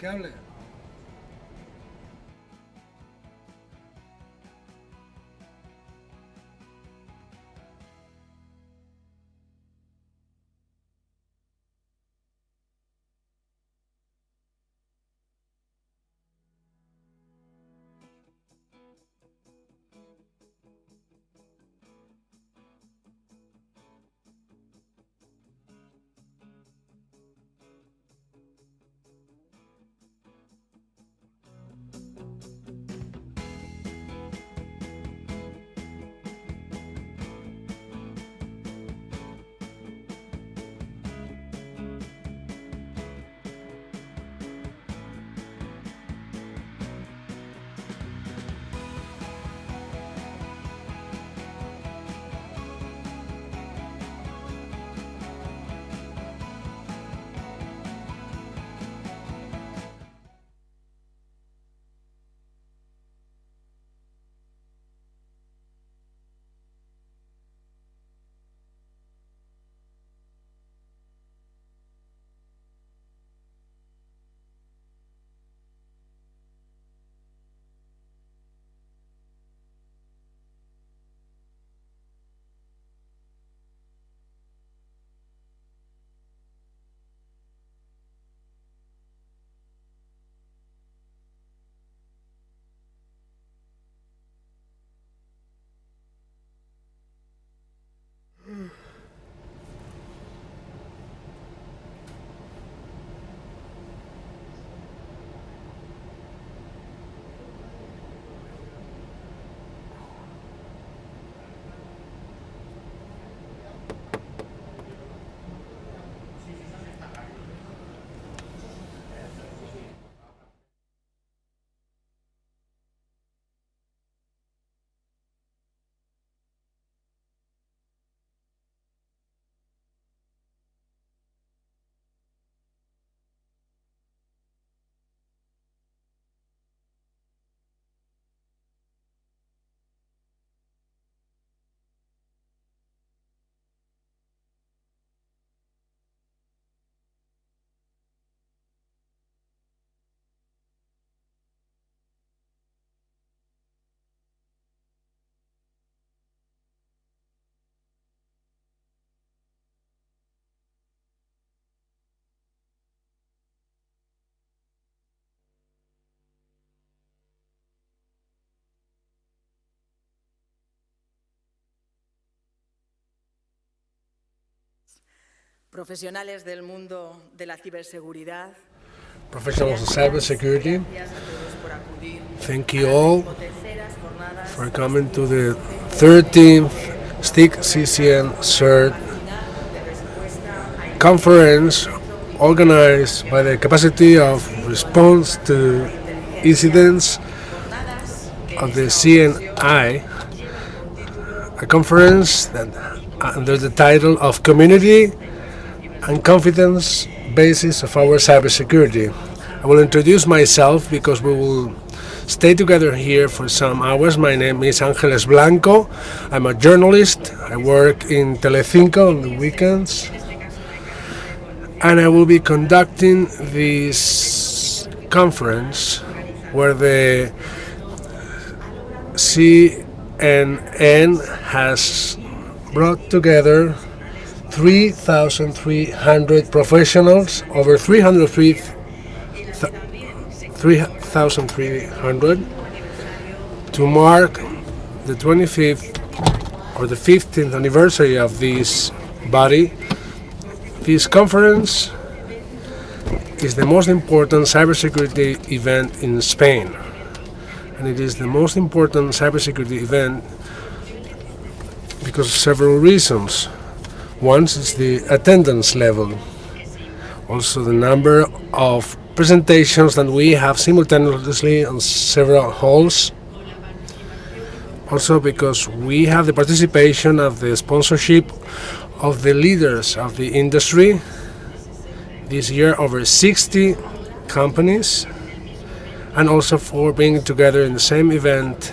Que hable. Profesionales del mundo de la ciberseguridad. Professionals of cybersecurity, thank you all for coming to the 13th STIC CCN-CERT Conference organized by the Capacity of Response to Incidents of the CNI, a conference that under the title of Community and Confidence Basis of our Cybersecurity. I will introduce myself because we will stay together here for some hours. My name is Ángeles Blanco. I'm a journalist. I work in Telecinco on the weekends. And I will be conducting this conference where the CNN has brought together 3,300 professionals, over 3,300, to mark the 25th or the 15th anniversary of this body. This conference is the most important cybersecurity event in Spain, and it is the most important cybersecurity event because of several reasons. One is the attendance level, also the number of presentations that we have simultaneously on several halls, also because we have the participation of the sponsorship of the leaders of the industry. This year over 60 companies, and also for bringing together in the same event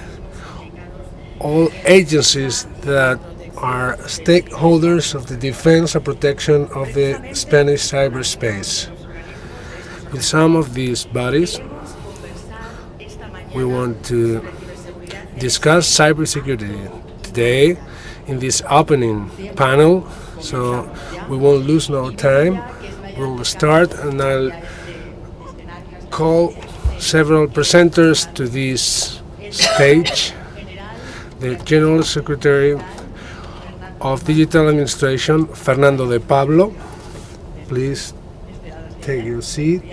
all agencies that are stakeholders of the defense and protection of the Spanish cyberspace. With some of these bodies, we want to discuss cybersecurity today in this opening panel, so we won't lose no time. We'll start, and I'll call several presenters to this stage. The General Secretary of Digital Administration, Fernando de Pablo. Please take your seat.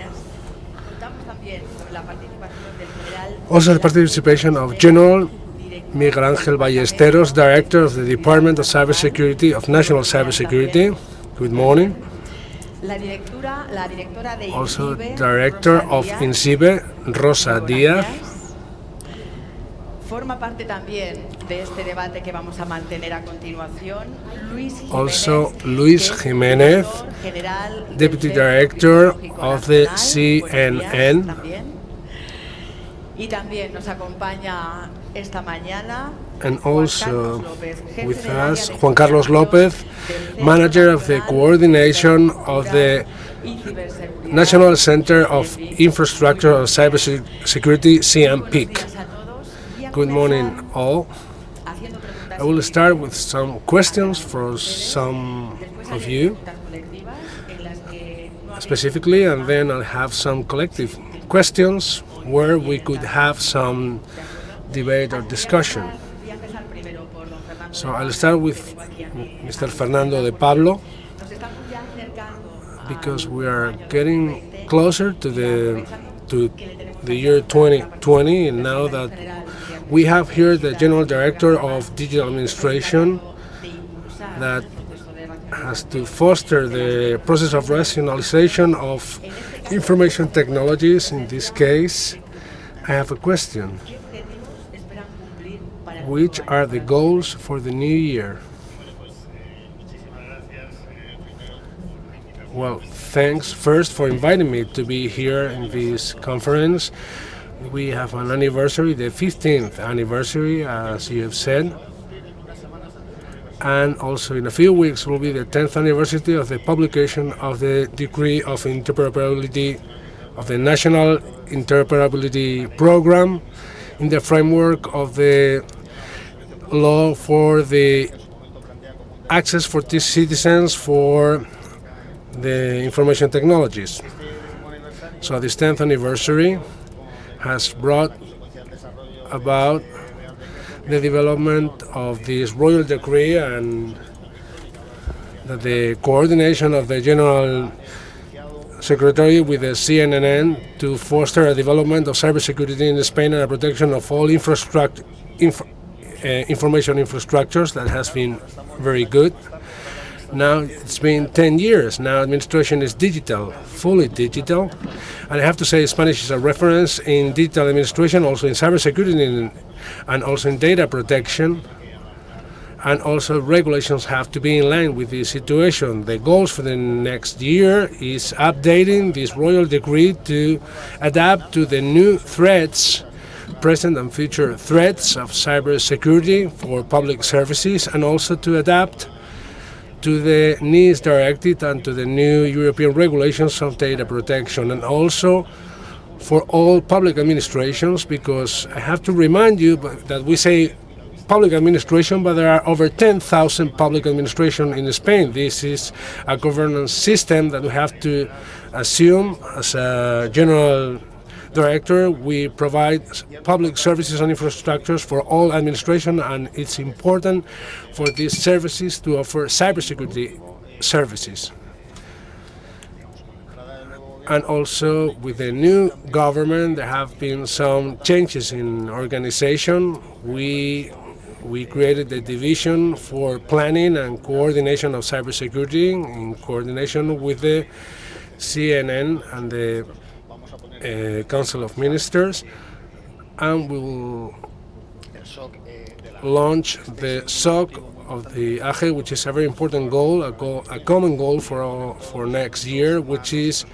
Also the participation of General Miguel Ángel Ballesteros, Director of the Department of Cybersecurity of National Cybersecurity. Good morning. Also Director of INCIBE, Rosa Díaz. Forma parte también de este debate que vamos a mantener a continuación also Luis Jiménez, Deputy Director of the CNN. Y también nos acompaña esta mañana and also with us Juan Carlos López, Manager of the Coordination of the National Center of Infrastructure of Cybersecurity, CMPIC. Good morning, all. I will start with some questions for some of you, specifically, and then I'll have some collective questions where we could have some debate or discussion. So I'll start with Mr. Fernando de Pablo, because we are getting closer to the year 2020, and now that we have here the General Director of Digital Administration that has to foster the process of rationalization of information technologies. In this case, I have a question. Which are the goals for the new year? Well, thanks first for inviting me to be here in this conference. We have an anniversary, the 15th anniversary, as you have said. And also in a few weeks will be the 10th anniversary of the publication of the Decree of Interoperability of the National Interoperability Program in the framework of the law for the access for citizens for the information technologies. So this 10th anniversary has brought about the development of this royal decree and the coordination of the General Secretary with the CNN to foster a development of cybersecurity in Spain and a protection of all information infrastructures that has been very good. Now it's been 10 years. Now administration is digital, fully digital. And I have to say Spanish is a reference in digital administration, also in cybersecurity and also in data protection. And also regulations have to be in line with the situation. The goals for the next year is updating this royal decree to adapt to the new threats, present and future threats of cybersecurity for public services, and also to adapt to the needs directed and to the new European regulations of data protection, and also for all public administrations, because I have to remind you that we say public administration, but there are over 10,000 public administration in Spain. This is a governance system that we have to assume. As a general director, we provide public services and infrastructures for all administration, and it's important for these services to offer cybersecurity services. And also with the new government, there have been some changes in organization. We created the division for planning and coordination of cybersecurity in coordination with the CNN and the Council of Ministers, and we will launch the SOC of the AGE, which is a very important goal, a common goal for next year, which is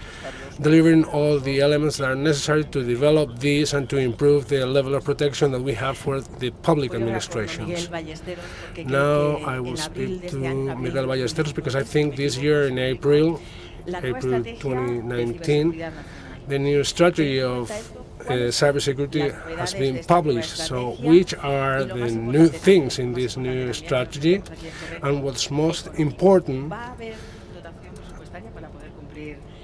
delivering all the elements that are necessary to develop this and to improve the level of protection that we have for the public administrations. Now I will speak to Miguel Ballesteros, because I think this year in April 2019, The new strategy of cybersecurity has been published. So which are the new things in this new strategy? And what's most important,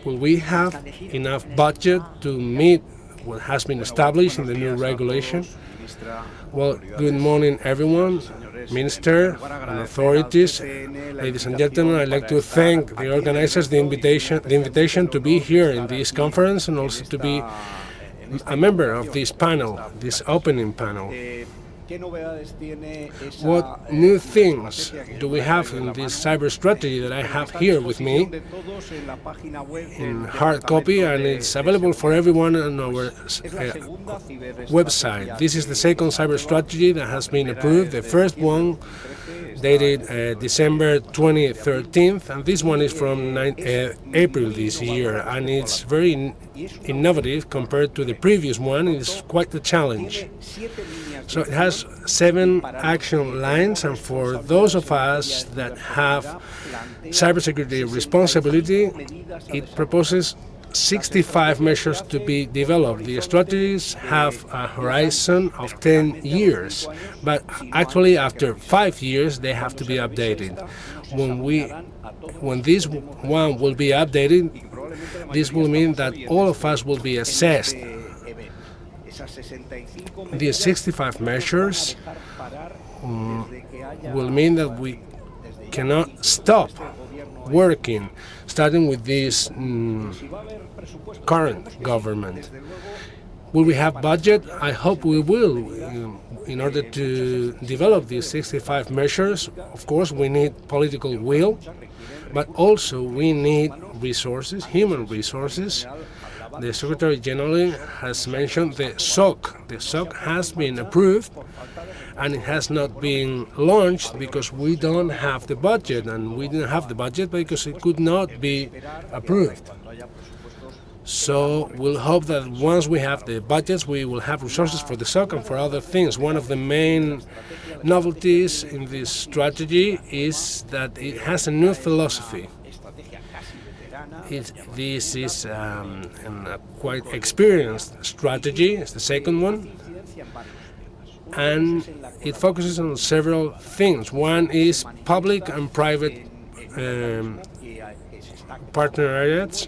will we have enough budget to meet what has been established in the new regulation? Well, good morning, everyone, Minister and authorities. Ladies and gentlemen, I'd like to thank the organizers the invitation to be here in this conference and also to be a member of this panel, this opening panel. What new things do we have in this cyber strategy that I have here with me in hard copy, and it's available for everyone on our website. This is the second cyber strategy that has been approved. The first one dated December 2013, and this one is from April this year, and it's very innovative compared to the previous one. It's quite a challenge. So it has 7 action lines, and for those of us that have cybersecurity responsibility, it proposes 65 measures to be developed. The strategies have a horizon of 10 years, but actually after 5 years they have to be updated. When this one will be updated, this will mean that all of us will be assessed. These 65 measures will mean that we cannot stop working, starting with this current government. Will we have budget? I hope we will. In order to develop these 65 measures, of course, we need political will, but also we need resources, human resources. The Secretary General has mentioned the SOC. The SOC has been approved, and it has not been launched because we don't have the budget, and we didn't have the budget because it could not be approved. So we'll hope that once we have the budgets, we will have resources for the SOC and for other things. One of the main novelties in this strategy is that it has a new philosophy. This is a quite experienced strategy. It's the second one, and it focuses on several things. One is public and private partnerships,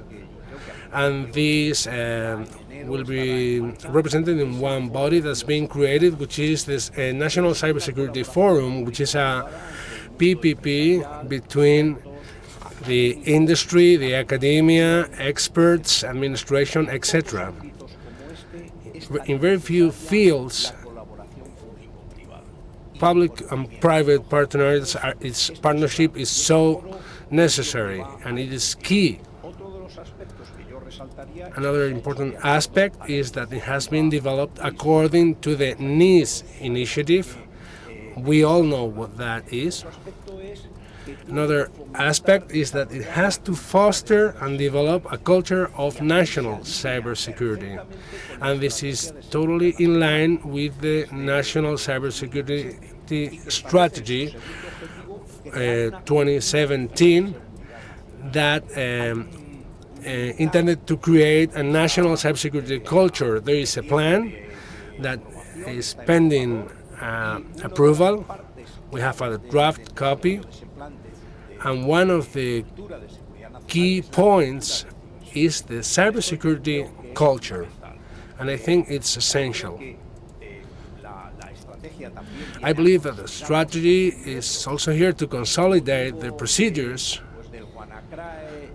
and these will be represented in one body that's being created, which is this National Cybersecurity Forum, which is a PPP between the industry, the academia, experts, administration, etc. In very few fields, public and private partnership is so necessary, and it is key. Another important aspect is that it has been developed according to the NIS initiative. We all know what that is. Another aspect is that it has to foster and develop a culture of national cybersecurity. And this is totally in line with the National Cybersecurity Strategy 2017 that intended to create a national cybersecurity culture. There is a plan that is pending approval. We have a draft copy, and one of the key points is the cybersecurity culture, and I think it's essential. I believe that the strategy is also here to consolidate the procedures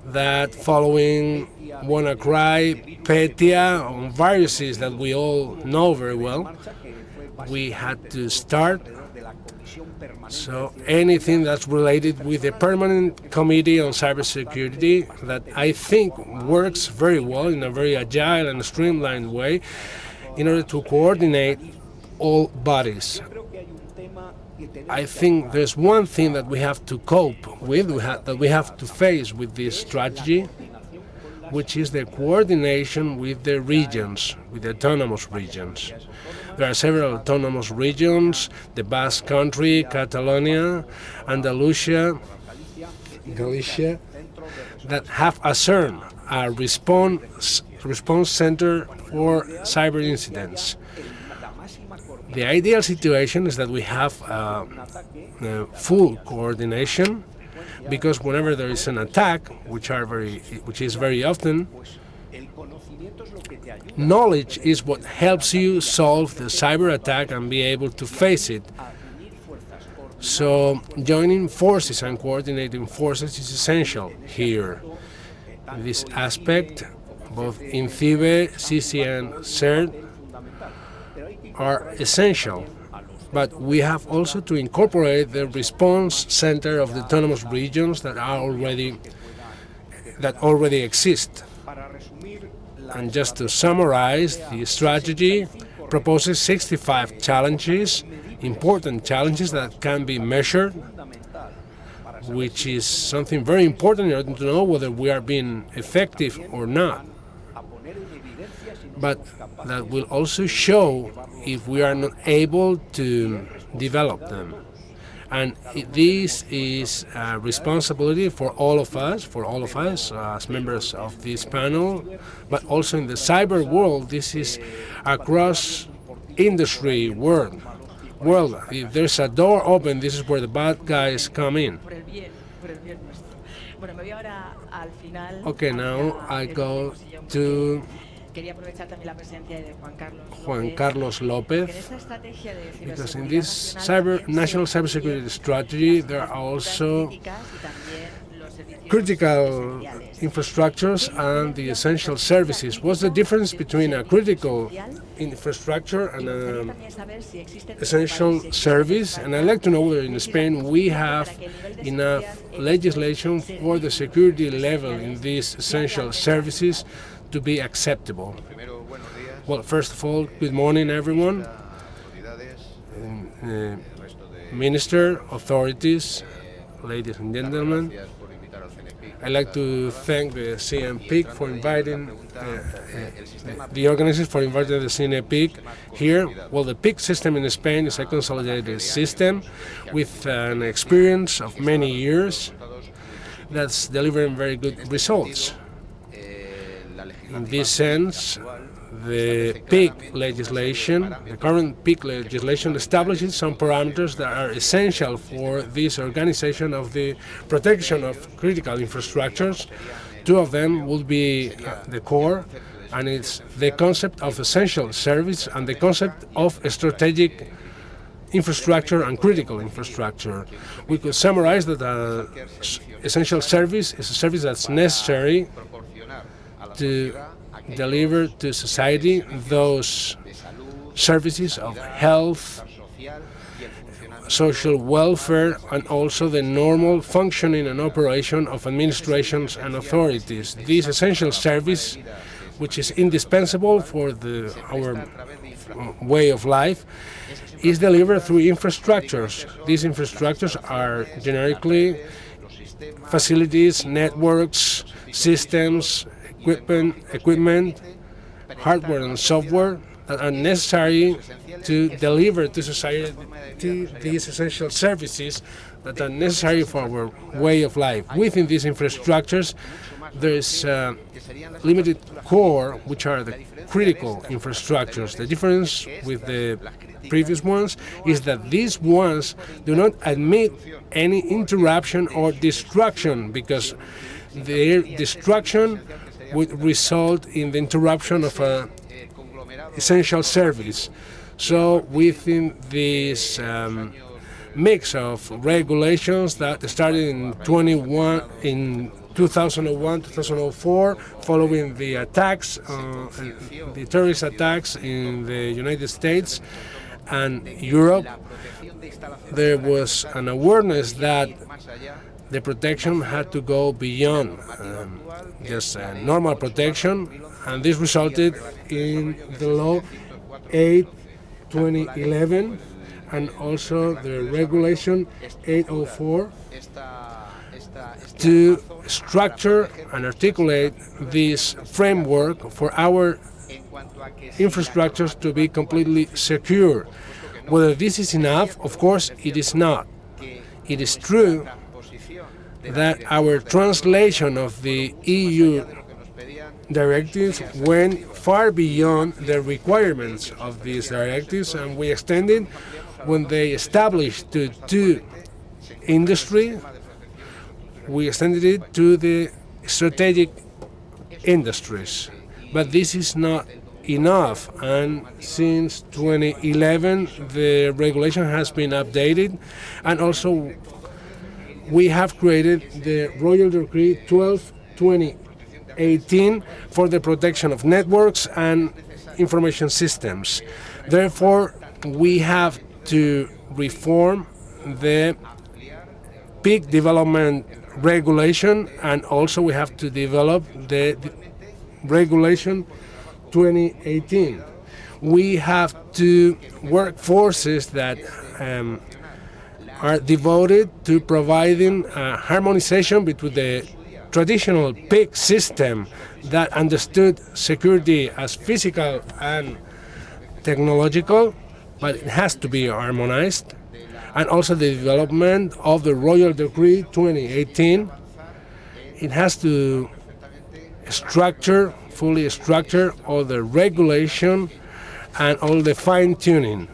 that, following WannaCry, Petya, on viruses that we all know very well, we had to start. So anything that's related with the Permanent Committee on Cybersecurity, that I think works very well in a very agile and streamlined way in order to coordinate all bodies. I think there's one thing that we have to cope with, that we have to face with this strategy, which is the coordination with the regions, with the autonomous regions. There are several autonomous regions: the Basque Country, Catalonia, Andalusia, Galicia, that have a CERN, a response center for cyber incidents. The ideal situation is that we have full coordination, because whenever there is an attack, which is very often, knowledge is what helps you solve the cyber attack and be able to face it. So joining forces and coordinating forces is essential here. In this aspect, both INCIBE, CCN-CERT are essential, but we have also to incorporate the response center of the autonomous regions that already exist. And just to summarize, the strategy proposes 65 challenges, important challenges that can be measured, which is something very important in order to know whether we are being effective or not. But that will also show if we are not able to develop them. And this is a responsibility for all of us as members of this panel, but also in the cyber world. This is across industry world. If there's a door open, this is where the bad guys come in. Okay, now I go to Juan Carlos López, because in this national cybersecurity strategy there are also critical infrastructures and the essential services. What's the difference between a critical infrastructure and an essential service? And I'd like to know whether in Spain we have enough legislation for the security level in these essential services to be acceptable. Well, first of all, good morning, everyone. Minister, authorities, ladies and gentlemen. I'd like to thank the CNPIC for inviting the organizers for inviting the CNPIC here. Well, the PIC system in Spain is a consolidated system with an experience of many years that's delivering very good results. In this sense, the PIC legislation, the current PIC legislation, establishes some parameters that are essential for this organization of the protection of critical infrastructures. Two of them will be the core, and it's the concept of essential service and the concept of strategic infrastructure and critical infrastructure. We could summarize that essential service is a service that's necessary to deliver to society those services of health, social welfare, and also the normal functioning and operation of administrations and authorities. This essential service, which is indispensable for our way of life, is delivered through infrastructures. These infrastructures are generically facilities, networks, systems, equipment, hardware and software that are necessary to deliver to society these essential services that are necessary for our way of life. Within these infrastructures, there is a limited core, which are the critical infrastructures. The difference with the previous ones is that these ones do not admit any interruption or destruction, because their destruction would result in the interruption of an essential service. So within this mix of regulations that started in 2001, 2004, following the attacks, the terrorist attacks in the United States and Europe, there was an awareness that the protection had to go beyond just normal protection, and this resulted in the law 8/2011 and also the regulation 804 to structure and articulate this framework for our infrastructures to be completely secure. Whether this is enough, of course, it is not. It is true that our translation of the EU directives went far beyond the requirements of these directives, and we extended when they established the two industry, we extended it to the strategic industries. But this is not enough, and since 2011 the regulation has been updated, and also we have created the Royal Decree 12/2018 for the protection of networks and information systems. Therefore, we have to reform the peak development regulation, and also we have to develop the regulation 2018. We have to workforces that are devoted to providing harmonization between the traditional PIC system that understood security as physical and technological, but it has to be harmonized, and also the development of the Royal Decree 2018. It has to fully structure all the regulation and all the fine-tuning.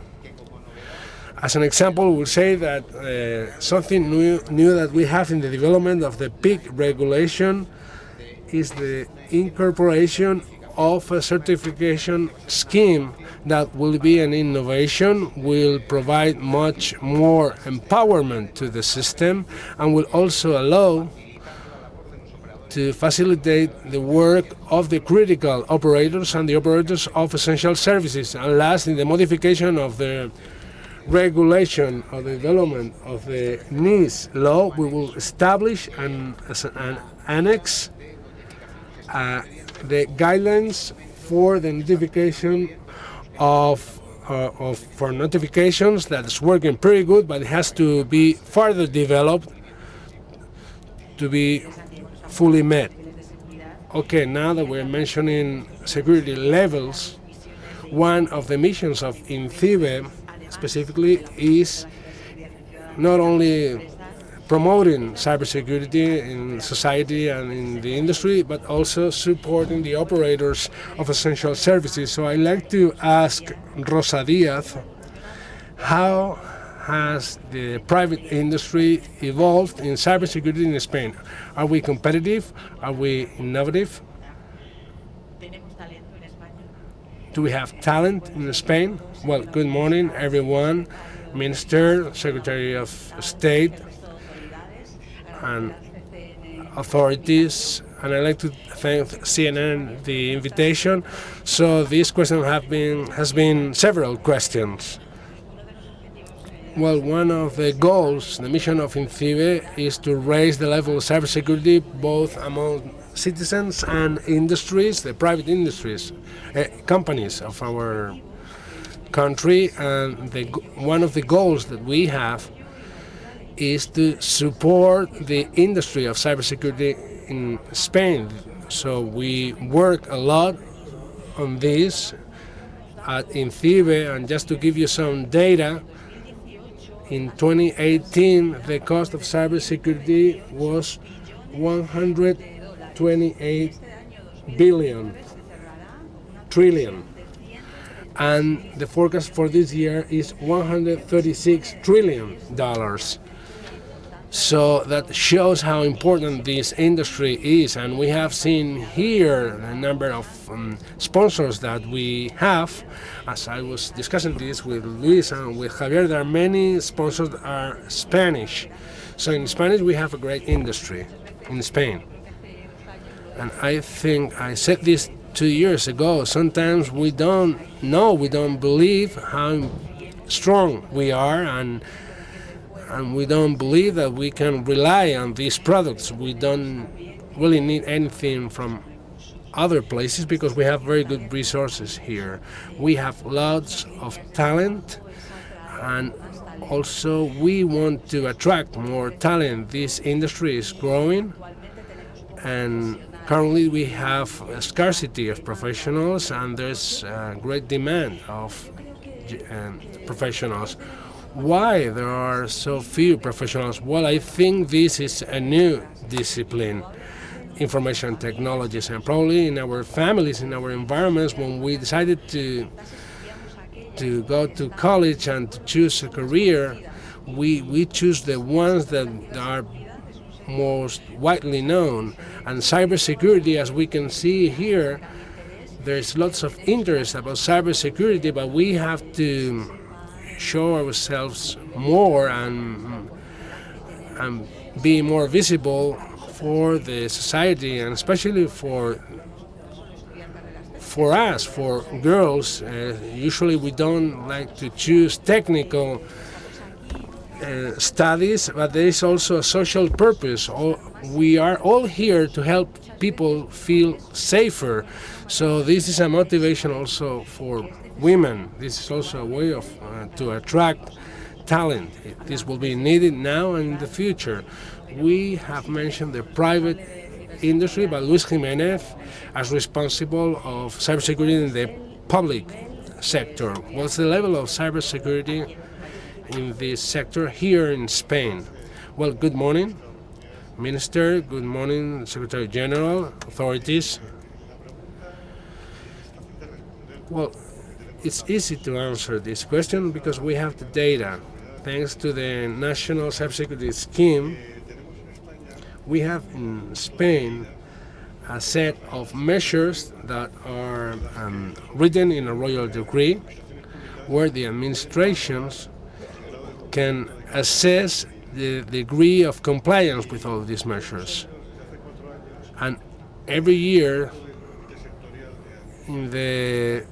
As an example, we'll say that something new that we have in the development of the PIC regulation is the incorporation of a certification scheme that will be an innovation, will provide much more empowerment to the system, and will also allow to facilitate the work of the critical operators and the operators of essential services. And last, in the modification of the regulation of the development of the NIS law, we will establish as an annex the guidelines for the notification for notifications. That's working pretty good, but it has to be further developed to be fully met. Okay, now that we're mentioning security levels, one of the missions of INCIBE specifically is not only promoting cybersecurity in society and in the industry, but also supporting the operators of essential services. So I'd like to ask Rosa Diaz, how has the private industry evolved in cybersecurity in Spain? Are we competitive? Are we innovative? Do we have talent in Spain? Well, good morning, everyone, Minister, Secretary of State, and authorities. And I'd like to thank CNN the invitation. So this question has been several questions. Well, one of the goals, the mission of INCIBE, is to raise the level of cybersecurity both among citizens and industries, the private industries, companies of our country. And one of the goals that we have is to support the industry of cybersecurity in Spain. So we work a lot on this at INCIBE, and just to give you some data, in 2018, the cost of cybersecurity was 128 trillion. And the forecast for this year is $136 trillion. So that shows how important this industry is. And we have seen here a number of sponsors that we have. As I was discussing this with Luis and with Javier, there are many sponsors that are Spanish. So in Spanish, we have a great industry in Spain. And I think I said this 2 years ago. Sometimes we don't believe how strong we are, and we don't believe that we can rely on these products. We don't really need anything from other places because we have very good resources here. We have lots of talent, and also we want to attract more talent. This industry is growing, and currently we have a scarcity of professionals, and there's a great demand of professionals. Why there are so few professionals? Well, I think this is a new discipline. information technologies, and probably in our families, in our environments, when we decided to go to college and to choose a career, we choose the ones that are most widely known. And cybersecurity, as we can see here, there's lots of interest about cybersecurity, but we have to show ourselves more and be more visible for the society, and especially for us, for girls. Usually we don't like to choose technical studies, but there is also a social purpose. We are all here to help people feel safer. So this is a motivation also for women. This is also a way of to attract talent. This will be needed now and in the future. We have mentioned the private industry, but Luis Jimenez as responsible of cybersecurity in the public sector. What's the level of cybersecurity in this sector here in Spain? Well, good morning, Minister. Good morning, Secretary General, authorities. Well, it's easy to answer this question because we have the data. Thanks to the National Cybersecurity Scheme, we have in Spain a set of measures that are written in a royal decree, where the administrations can assess the degree of compliance with all these measures. And every year in the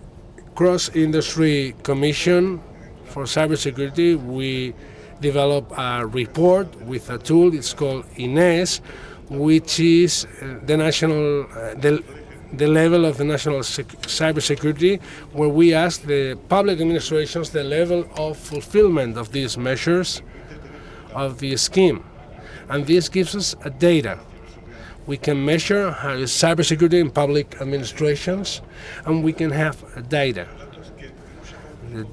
Cross-Industry Commission for Cybersecurity, we develop a report with a tool. It's called INES, which is the national, the level of the national cybersecurity, where we ask the public administrations the level of fulfillment of these measures of the scheme. And this gives us a data. We can measure how is cybersecurity in public administrations, and we can have a data. The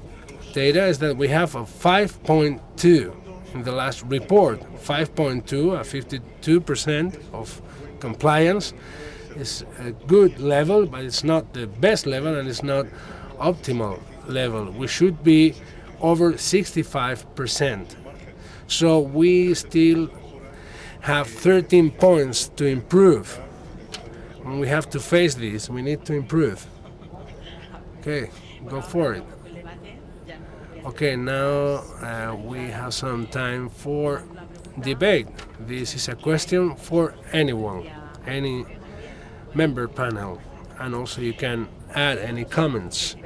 data is that we have a 5.2 in the last report. 5.2, a 52% of compliance is a good level, but it's not the best level and it's not optimal level. We should be over 65%. So we still have 13 points to improve. And we have to face this. We need to improve. Okay, go for it. Okay, now we have some time for debate. This is a question for anyone, any member panel, and also you can add any comments.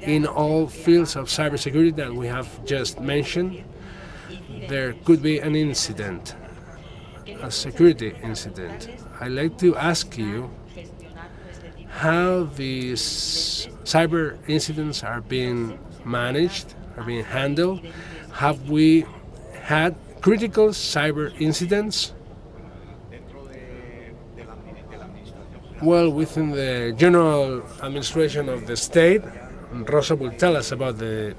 In all fields of cybersecurity that we have just mentioned, there could be an incident, a security incident. I'd like to ask you how these cyber incidents are being managed, are being handled. Have we had critical cyber incidents? Well, within the general administration of the state, Rosa will tell us about the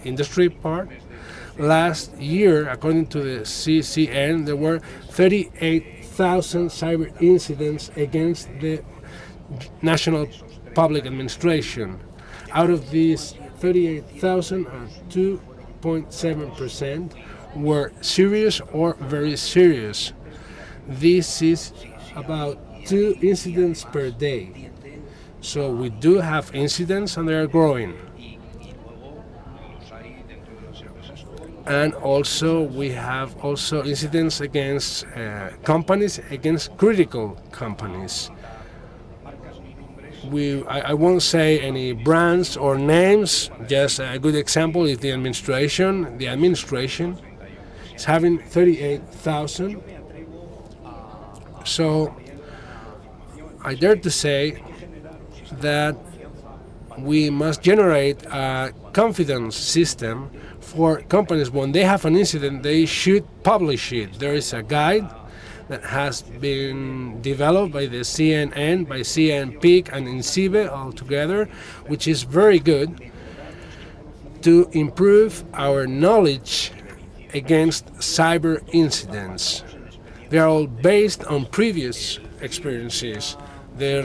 industry part. Last year, according to the CCN, there were 38,000 cyber incidents against the national public administration. Out of these 38,000, 2.7% were serious or very serious. This is about 2 incidents per day. So we do have incidents and they are growing. And also we have also incidents against companies, against critical companies. I won't say any brands or names, just a good example is the administration. The administration is having 38,000. So I dare to say that we must generate a confidence system for companies. When they have an incident, they should publish it. There is a guide that has been developed by the CNN, by CNPIC and INCIBE all together, which is very good to improve our knowledge against cyber incidents. They are all based on previous experiences. The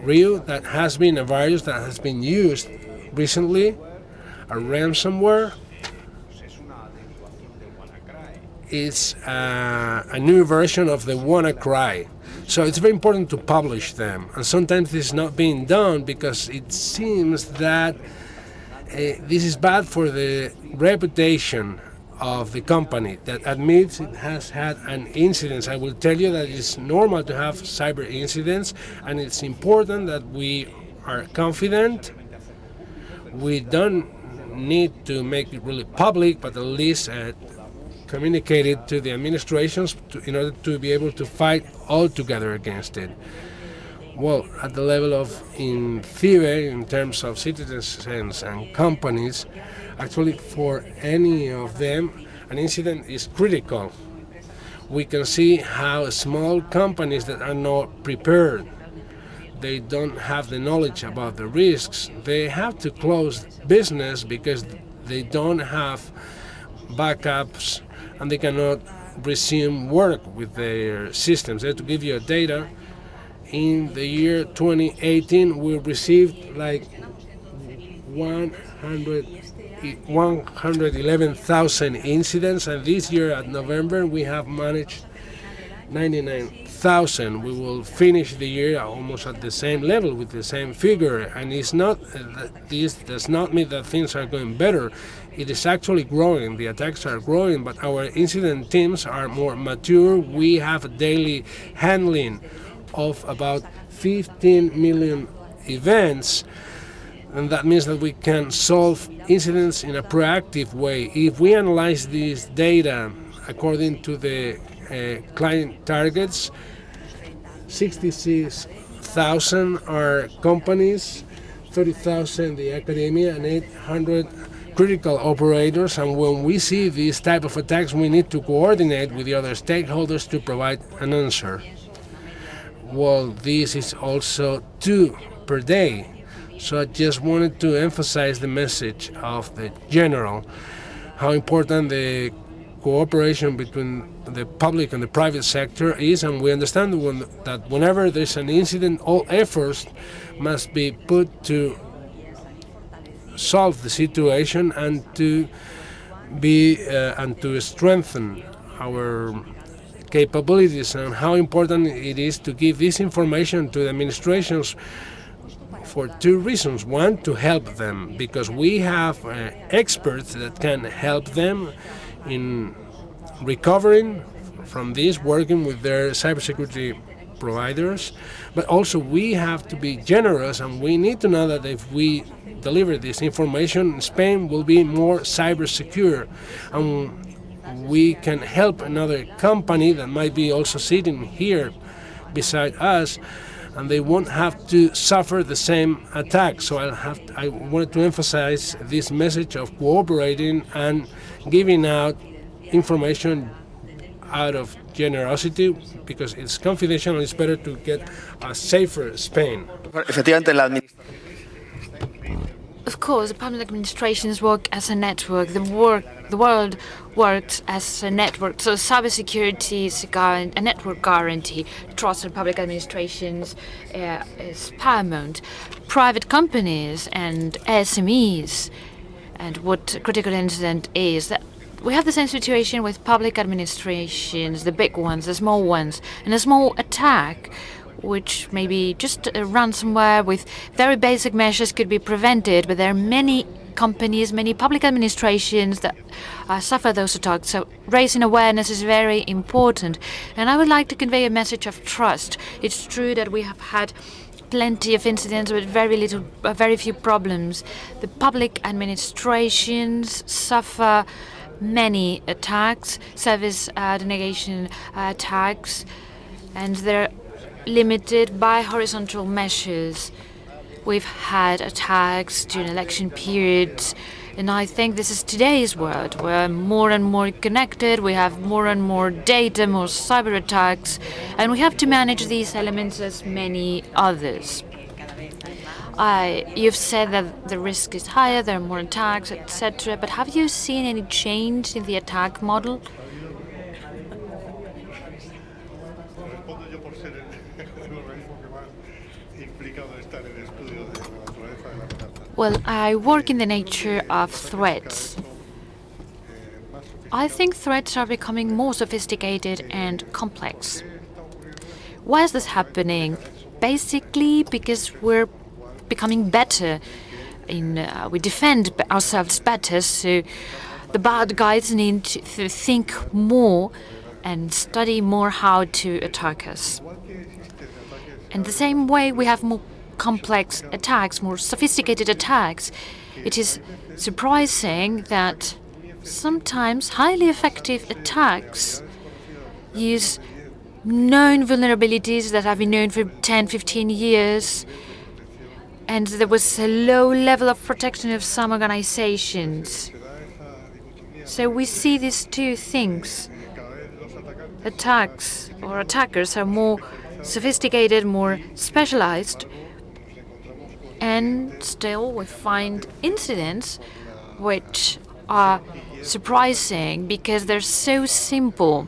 real that has been a virus that has been used recently, a ransomware, is a new version of the WannaCry. So it's very important to publish them, and sometimes this is not being done because it seems that this is bad for the reputation of the company that admits it has had an incident. I will tell you that it's normal to have cyber incidents, and it's important that we are confident. We don't need to make it really public, but at least communicate it to the administrations in order to be able to fight all together against it. Well, at the level of in theory, in terms of citizens and companies, actually for any of them, an incident is critical. We can see how small companies that are not prepared, they don't have the knowledge about the risks, they have to close business because they don't have backups and they cannot resume work with their systems. To give you data, in the year 2018 we received like 111,000 incidents, and this year at November we have managed 99,000. We will finish the year almost at the same level with the same figure, and it's not this does not mean that things are going better. It is actually growing. The attacks are growing, but our incident teams are more mature. We have a daily handling of about 15 million events, and that means that we can solve incidents in a proactive way. If we analyze this data according to the client targets, 66,000 are companies, 30,000 the academia, and 800 critical operators. And when we see these type of attacks, we need to coordinate with the other stakeholders to provide an answer. Well, this is also 2 per day. So I just wanted to emphasize the message of the general, how important the cooperation between the public and the private sector is, and we understand that whenever there's an incident, all efforts must be put to solve the situation and to strengthen our capabilities, and how important it is to give this information to the administrations for 2 reasons. One, to help them, because we have experts that can help them in recovering from this, working with their cybersecurity providers. But also we have to be generous, and we need to know that if we deliver this information, Spain will be more cyber secure, and we can help another company that might be also sitting here beside us, and they won't have to suffer the same attack. So I wanted to emphasize this message of cooperating and giving out information out of generosity, because it's confidential and it's better to get a safer Spain. Of course, the public administrations work as a network. The world works as a network. So cybersecurity is a network guarantee. Trust in public administrations is paramount. Private companies and SMEs, and what critical incident is, that we have the same situation with public administrations, the big ones, the small ones, and a small attack, which maybe just a ransomware with very basic measures could be prevented, but there are many companies, many public administrations that suffer those attacks. So raising awareness is very important. And I would like to convey a message of trust. It's true that we have had plenty of incidents with very few problems. The public administrations suffer many attacks, service denegation attacks, and they're limited by horizontal measures. We've had attacks during election periods, and I think this is today's world. We're more and more connected, we have more and more data, more cyber attacks, and we have to manage these elements as many others. You've said that the risk is higher, there are more attacks, etc., but have you seen any change in the attack model? Well, I work in the nature of threats. I think threats are becoming more sophisticated and complex. Why is this happening? Basically, because we're becoming better we defend ourselves better, so the bad guys need to think more and study more how to attack us. In the same way, we have more complex attacks, more sophisticated attacks. It is surprising that sometimes highly effective attacks use known vulnerabilities that have been known for 10, 15 years, and there was a low level of protection of some organizations. So we see these two things. Attacks or attackers are more sophisticated, more specialized, and still we find incidents which are surprising because they're so simple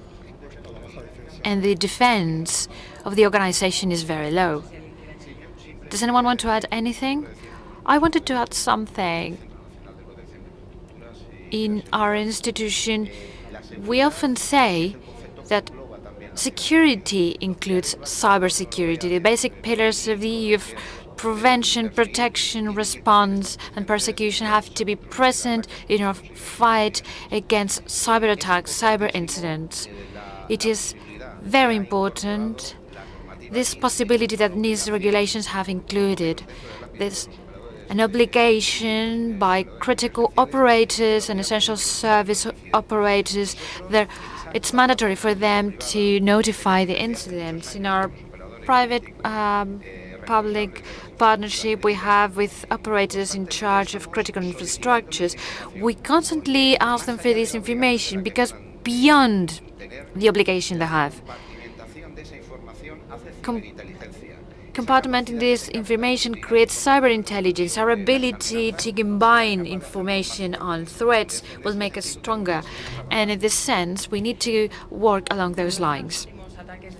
and the defense of the organization is very low. Does anyone want to add anything? I wanted to add something. In our institution, we often say that security includes cybersecurity. The basic pillars of the EU of prevention, protection, response, and persecution have to be present in our fight against cyber attacks, cyber incidents. It is very important. This possibility that these regulations have included. There's an obligation by critical operators and essential service operators. It's mandatory for them to notify the incidents. In our private public partnership we have with operators in charge of critical infrastructures, we constantly ask them for this information because beyond the obligation they have, compartmenting this information creates cyber intelligence. Our ability to combine information on threats will make us stronger, and in this sense, we need to work along those lines.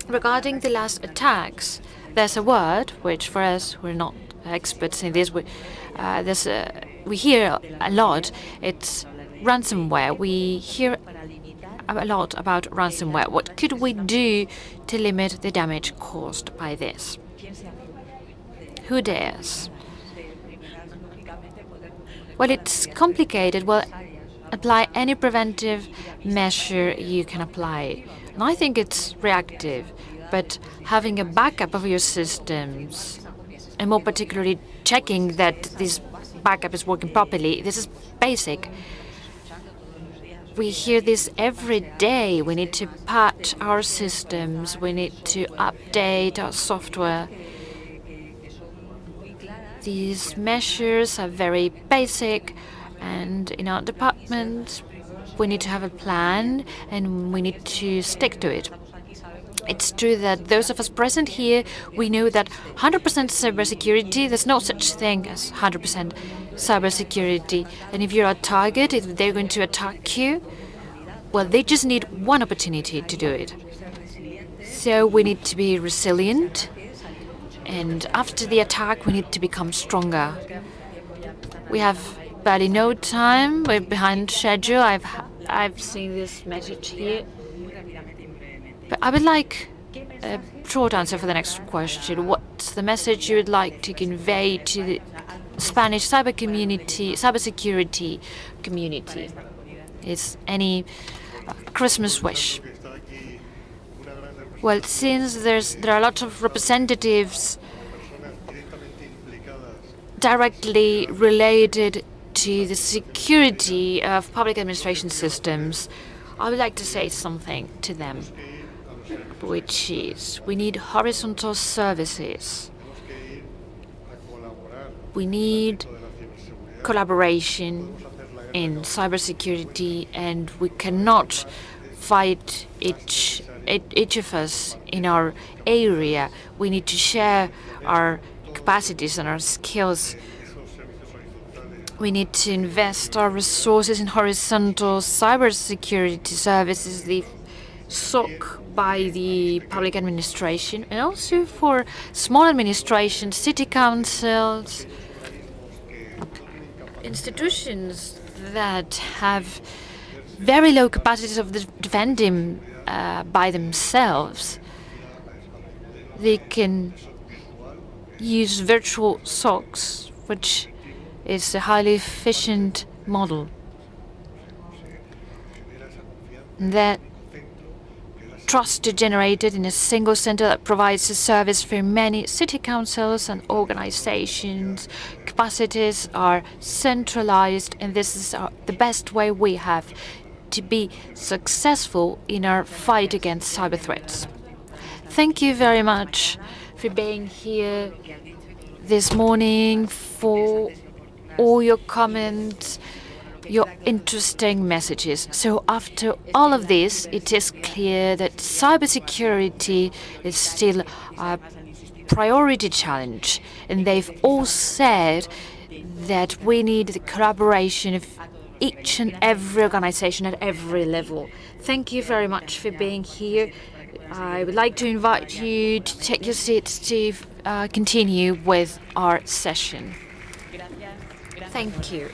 Regarding the last attacks, there's a word which, for us, we're not experts in this. We hear a lot. It's ransomware. We hear a lot about ransomware. What could we do to limit the damage caused by this? Who dares? Well, it's complicated. Well, apply any preventive measure you can apply. And I think it's reactive, but having a backup of your systems, and more particularly checking that this backup is working properly, this is basic. We hear this every day. We need to patch our systems. We need to update our software. These measures are very basic, and in our department, we need to have a plan and we need to stick to it. It's true that those of us present here, we know that 100% cybersecurity, there's no such thing as 100% cybersecurity. And if you're a target, if they're going to attack you, well, they just need one opportunity to do it. So we need to be resilient, and after the attack, we need to become stronger. We have barely no time. We're behind schedule. I've seen this message here. But I would like a short answer for the next question. What's the message you would like to convey to the Spanish cybersecurity community? Is any Christmas wish? Well, since there are lots of representatives directly related to the security of public administration systems, I would like to say something to them, which is we need horizontal services. We need collaboration in cybersecurity, and we cannot fight each of us in our area. We need to share our capacities and our skills. We need to invest our resources in horizontal cybersecurity services. The SOC by the public administration, and also for small administrations, city councils, institutions that have very low capacities of defending by themselves. They can use virtual SOCs, which is a highly efficient model that trust is generated in a single center that provides a service for many city councils and organizations. Capacities are centralized, and this is the best way we have to be successful in our fight against cyber threats. Thank you very much for being here this morning, for all your comments, your interesting messages. So after all of this, it is clear that cybersecurity is still a priority challenge, and they've all said that we need the collaboration of each and every organization at every level. Thank you very much for being here. I would like to invite you to take your seats to continue with our session. Thank you.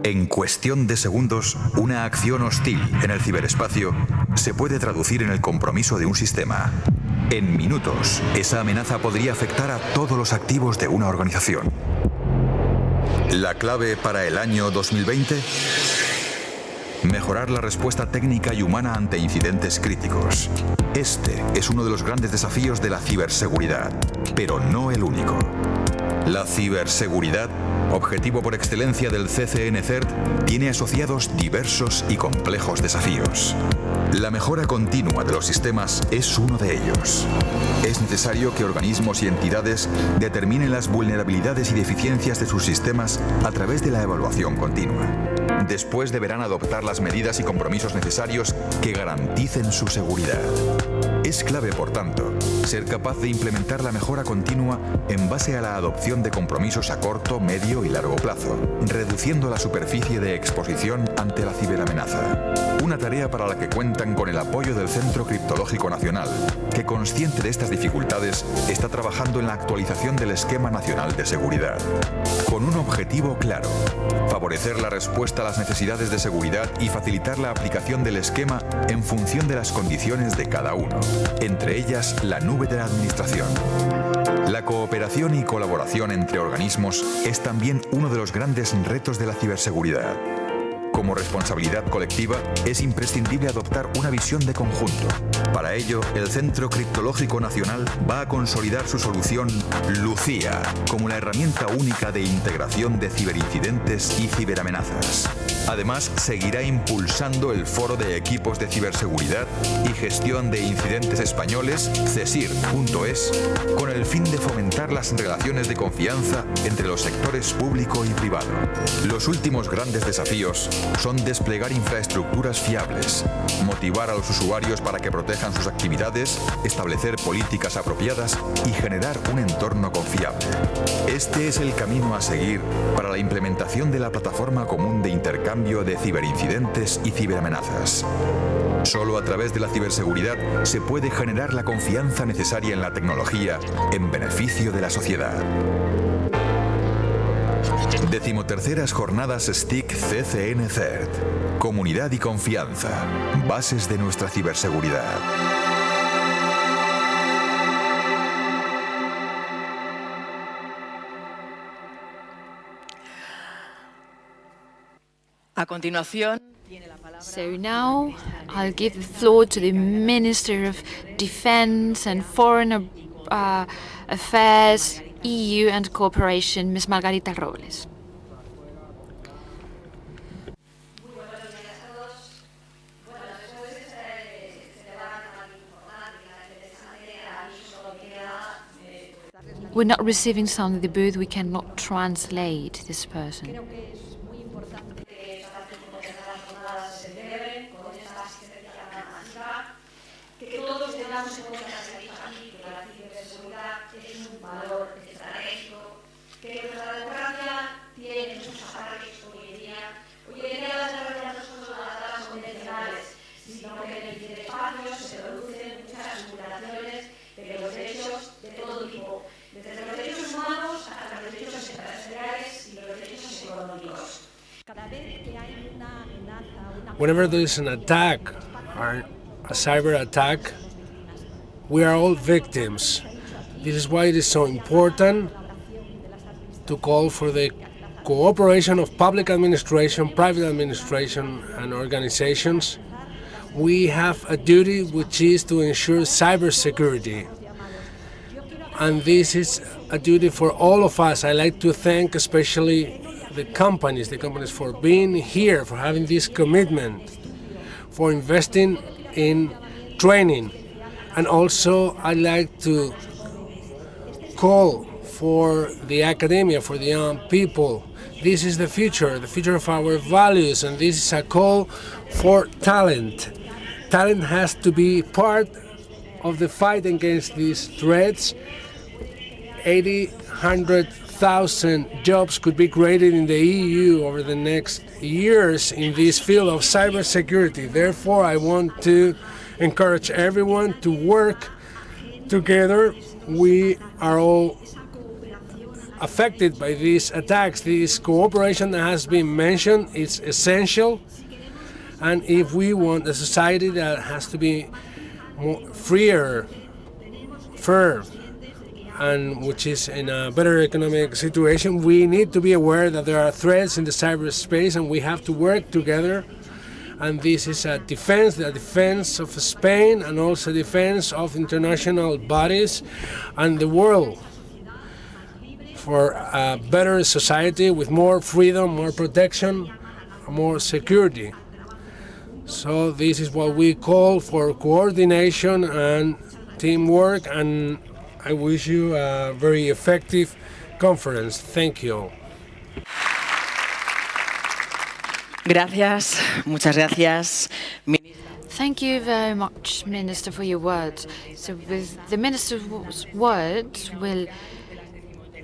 En cuestión de segundos, una acción hostil en el ciberespacio se puede traducir en el compromiso de un sistema. En minutos, esa amenaza podría afectar a todos los activos de una organización. ¿La clave para el año 2020? Mejorar la respuesta técnica y humana ante incidentes críticos. Este es uno de los grandes desafíos de la ciberseguridad, pero no el único. La ciberseguridad, objetivo por excelencia del CCN-CERT, tiene asociados diversos y complejos desafíos. La mejora continua de los sistemas es uno de ellos. Es necesario que organismos y entidades determinen las vulnerabilidades y deficiencias de sus sistemas a través de la evaluación continua. Después deberán adoptar las medidas y compromisos necesarios que garanticen su seguridad. Es clave, por tanto, ser capaz de implementar la mejora continua en base a la adopción de compromisos a corto, medio y largo plazo, reduciendo la superficie de exposición ante la ciberamenaza. Una tarea para la que cuentan con el apoyo del Centro Criptológico Nacional, que, consciente de estas dificultades, está trabajando en la actualización del Esquema Nacional de Seguridad. Con un objetivo claro: favorecer la respuesta a las necesidades de seguridad y facilitar la aplicación del esquema en función de las condiciones de cada uno, entre ellas la nube de la administración. La cooperación y colaboración entre organismos es también uno de los grandes retos de la ciberseguridad. Como responsabilidad colectiva, es imprescindible adoptar una visión de conjunto. Para ello, el Centro Criptológico Nacional va a consolidar su solución Lucía como la herramienta única de integración de ciberincidentes y ciberamenazas. Además, seguirá impulsando el Foro de Equipos de Ciberseguridad y Gestión de Incidentes Españoles, CSIR.es, con el fin de fomentar las relaciones de confianza entre los sectores público y privado. Los últimos grandes desafíos son desplegar infraestructuras fiables, motivar a los usuarios para que protejan sus actividades, establecer políticas apropiadas y generar un entorno confiable. Este es el camino a seguir para la implementación de la plataforma común de intercambio de ciberincidentes y ciberamenazas. Solo a través de la ciberseguridad se puede generar la confianza necesaria en la tecnología en beneficio de la sociedad. 13ª Jornadas STIC CCN-CERT. Comunidad y confianza. Bases de nuestra ciberseguridad. A continuación, So now I'll give the floor to the Minister of Defense and Foreign Affairs, EU and Cooperation, Ms. Margarita Robles. We're not receiving sound in the booth. We cannot translate this person. Whenever there is an attack or a cyber attack, we are all victims. This is why it is so important to call for the cooperation of public administration, private administration, and organizations. We have a duty which is to ensure cybersecurity. And this is a duty for all of us. I like to thank especially the companies for being here, for having this commitment, for investing in training. And also I'd like to call for the academia, for the young people. This is the future of our values, and this is a call for talent. Talent has to be part of the fight against these threats. 100,000 jobs could be created in the EU over the next years in this field of cybersecurity. Therefore, I want to encourage everyone to work together. We are all affected by these attacks. This cooperation that has been mentioned is essential. And if we want a society that has to be more freer, fair, and which is in a better economic situation, we need to be aware that there are threats in the cyberspace, and we have to work together. And this is a defense, the defense of Spain, and also defense of international bodies and the world, for a better society with more freedom, more protection, more security. So this is what we call for coordination and teamwork, and I wish you a very effective conference. Thank you. Gracias, muchas gracias. Thank you very much, Minister, for your words. So with the Minister's words, we'll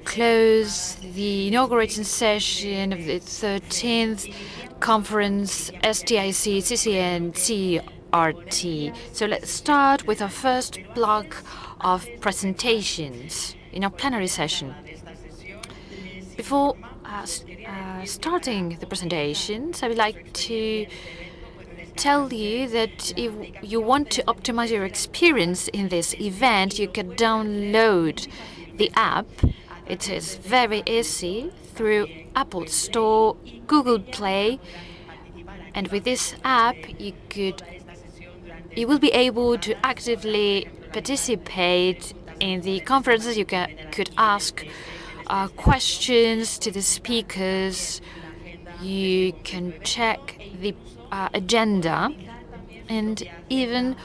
close the inauguration session of the 13th conference STIC CCN-CERT. So let's start with our first block of presentations in our plenary session. Before starting the presentations, I would like to tell you that if you want to optimize your experience in this event, you can download the app. It is very easy through Apple Store, Google Play, and with this app you will be able to actively participate in the conferences. You could ask questions to the speakers. You can check the agenda and even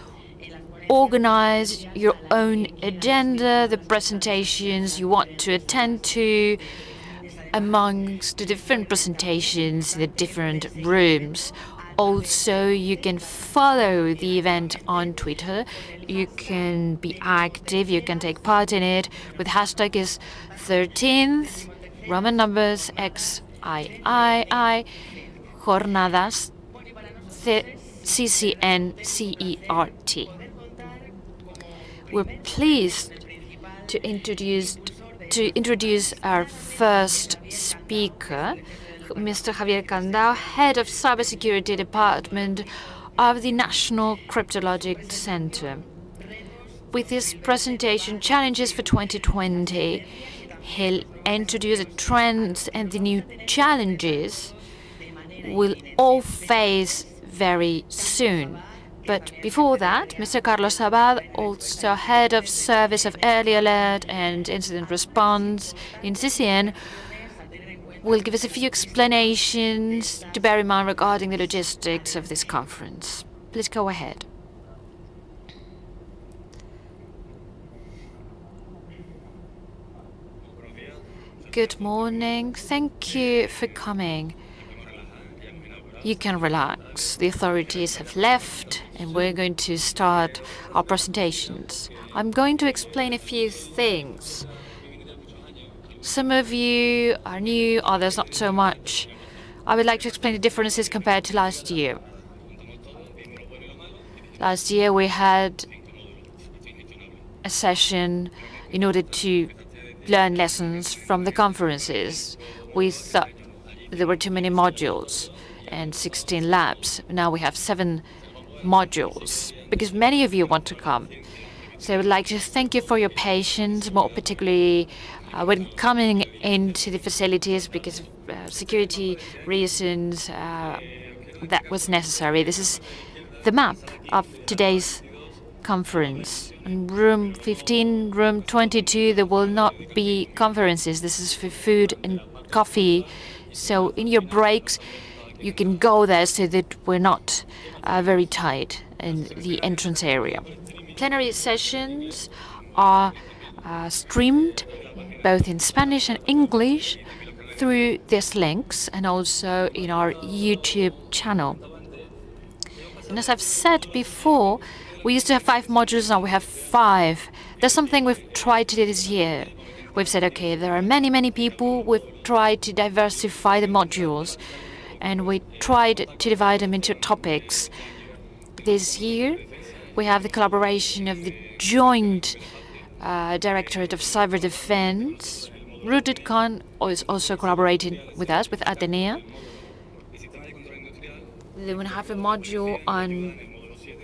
organize your own agenda, the presentations you want to attend to amongst the different presentations in the different rooms. Also, you can follow the event on Twitter. You can be active, you can take part in it with hashtag is 13th, Roman numbers XIII, Jornadas CCN-CERT. We're pleased to introduce our first speaker, Mr. Javier Candao, Head of Cybersecurity Department of the National Cryptologic Centre. With this presentation, Challenges for 2020, he'll introduce the trends and the new challenges we'll all face very soon. But before that, Mr. Carlos Abad, also Head of Service of Early Alert and Incident Response in CCN, will give us a few explanations to bear in mind regarding the logistics of this conference. Please go ahead. Good morning. Thank you for coming. You can relax. The authorities have left, and we're going to start our presentations. I'm going to explain a few things. Some of you are new, others not so much. I would like to explain the differences compared to last year. Last year we had a session in order to learn lessons from the conferences. We thought there were too many modules and 16 labs. Now we have 7 modules because many of you want to come. So I would like to thank you for your patience, more particularly when coming into the facilities because of security reasons. That was necessary. This is the map of today's conference. In room 15, room 22, there will not be conferences. This is for food and coffee. So in your breaks, you can go there so that we're not very tight in the entrance area. Plenary sessions are streamed both in Spanish and English through these links and also in our YouTube channel. And as I've said before, we used to have 5 modules, now we have 5. That's something we've tried to do this year. We've said, okay, there are many, many people. We've tried to diversify the modules, and we tried to divide them into topics. This year, we have the collaboration of the Joint Directorate of Cyber Defense. RootedCon is also collaborating with us, with Atenea. Then we have a module on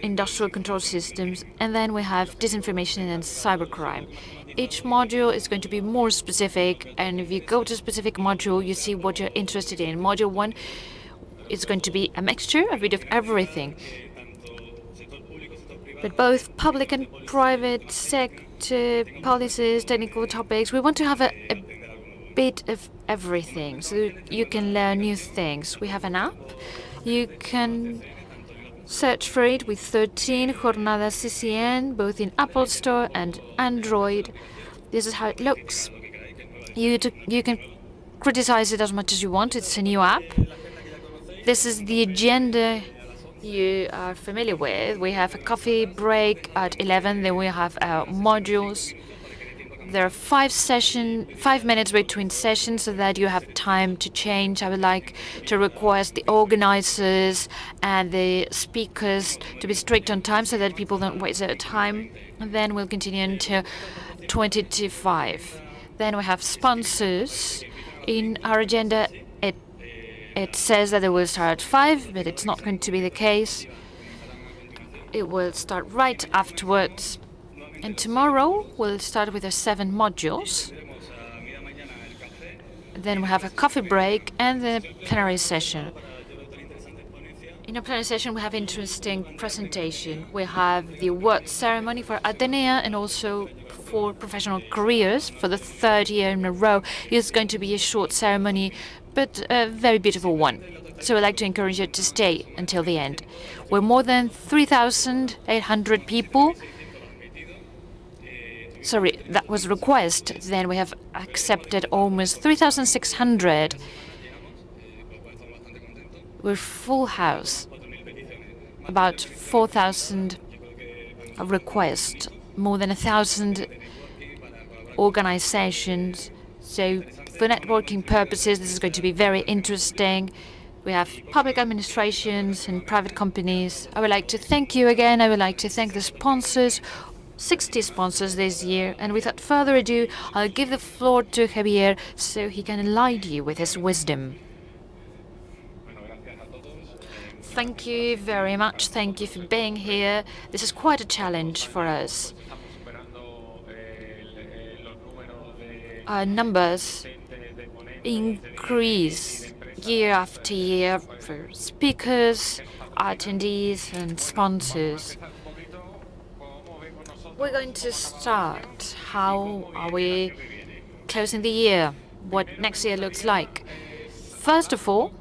industrial control systems, and then we have disinformation and cybercrime. Each module is going to be more specific, and if you go to a specific module, you see what you're interested in. Module 1 is going to be a mixture, a bit of everything. But both public and private sector policies, technical topics, we want to have a bit of everything so you can learn new things. We have an app. You can search for it with 13 Jornadas CCN, both in Apple Store and Android. This is how it looks. You can criticize it as much as you want. It's a new app. This is the agenda you are familiar with. We have a coffee break at 11. Then we have our modules. There are 5 minutes between sessions so that you have time to change. I would like to request the organizers and the speakers to be strict on time so that people don't waste their time. And then we'll continue until 20 to 5. Then we have sponsors. In our agenda, it says that it will start at 5, but it's not going to be the case. It will start right afterwards. And tomorrow we'll start with the 7 modules. Then we have a coffee break and the plenary session. In a plenary session we have interesting presentation. We have the award ceremony for Atenea and also for professional careers for the 3rd year in a row. It's going to be a short ceremony, but a very beautiful one. So I'd like to encourage you to stay until the end. We're more than 3,800 people. Sorry, that was a request. Then we have accepted almost 3,600. We're full house. About 4,000 requests, more than 1,000 organizations. So for networking purposes, this is going to be very interesting. We have public administrations and private companies. I would like to thank you again. I would like to thank the sponsors. 60 sponsors this year, and without further ado, I'll give the floor to Javier so he can enlighten you with his wisdom. Thank you very much. Thank you for being here. This is quite a challenge for us. Our numbers increase year after year for speakers, attendees, and sponsors. We're going to start. How are we closing the year? What next year looks like? First of all,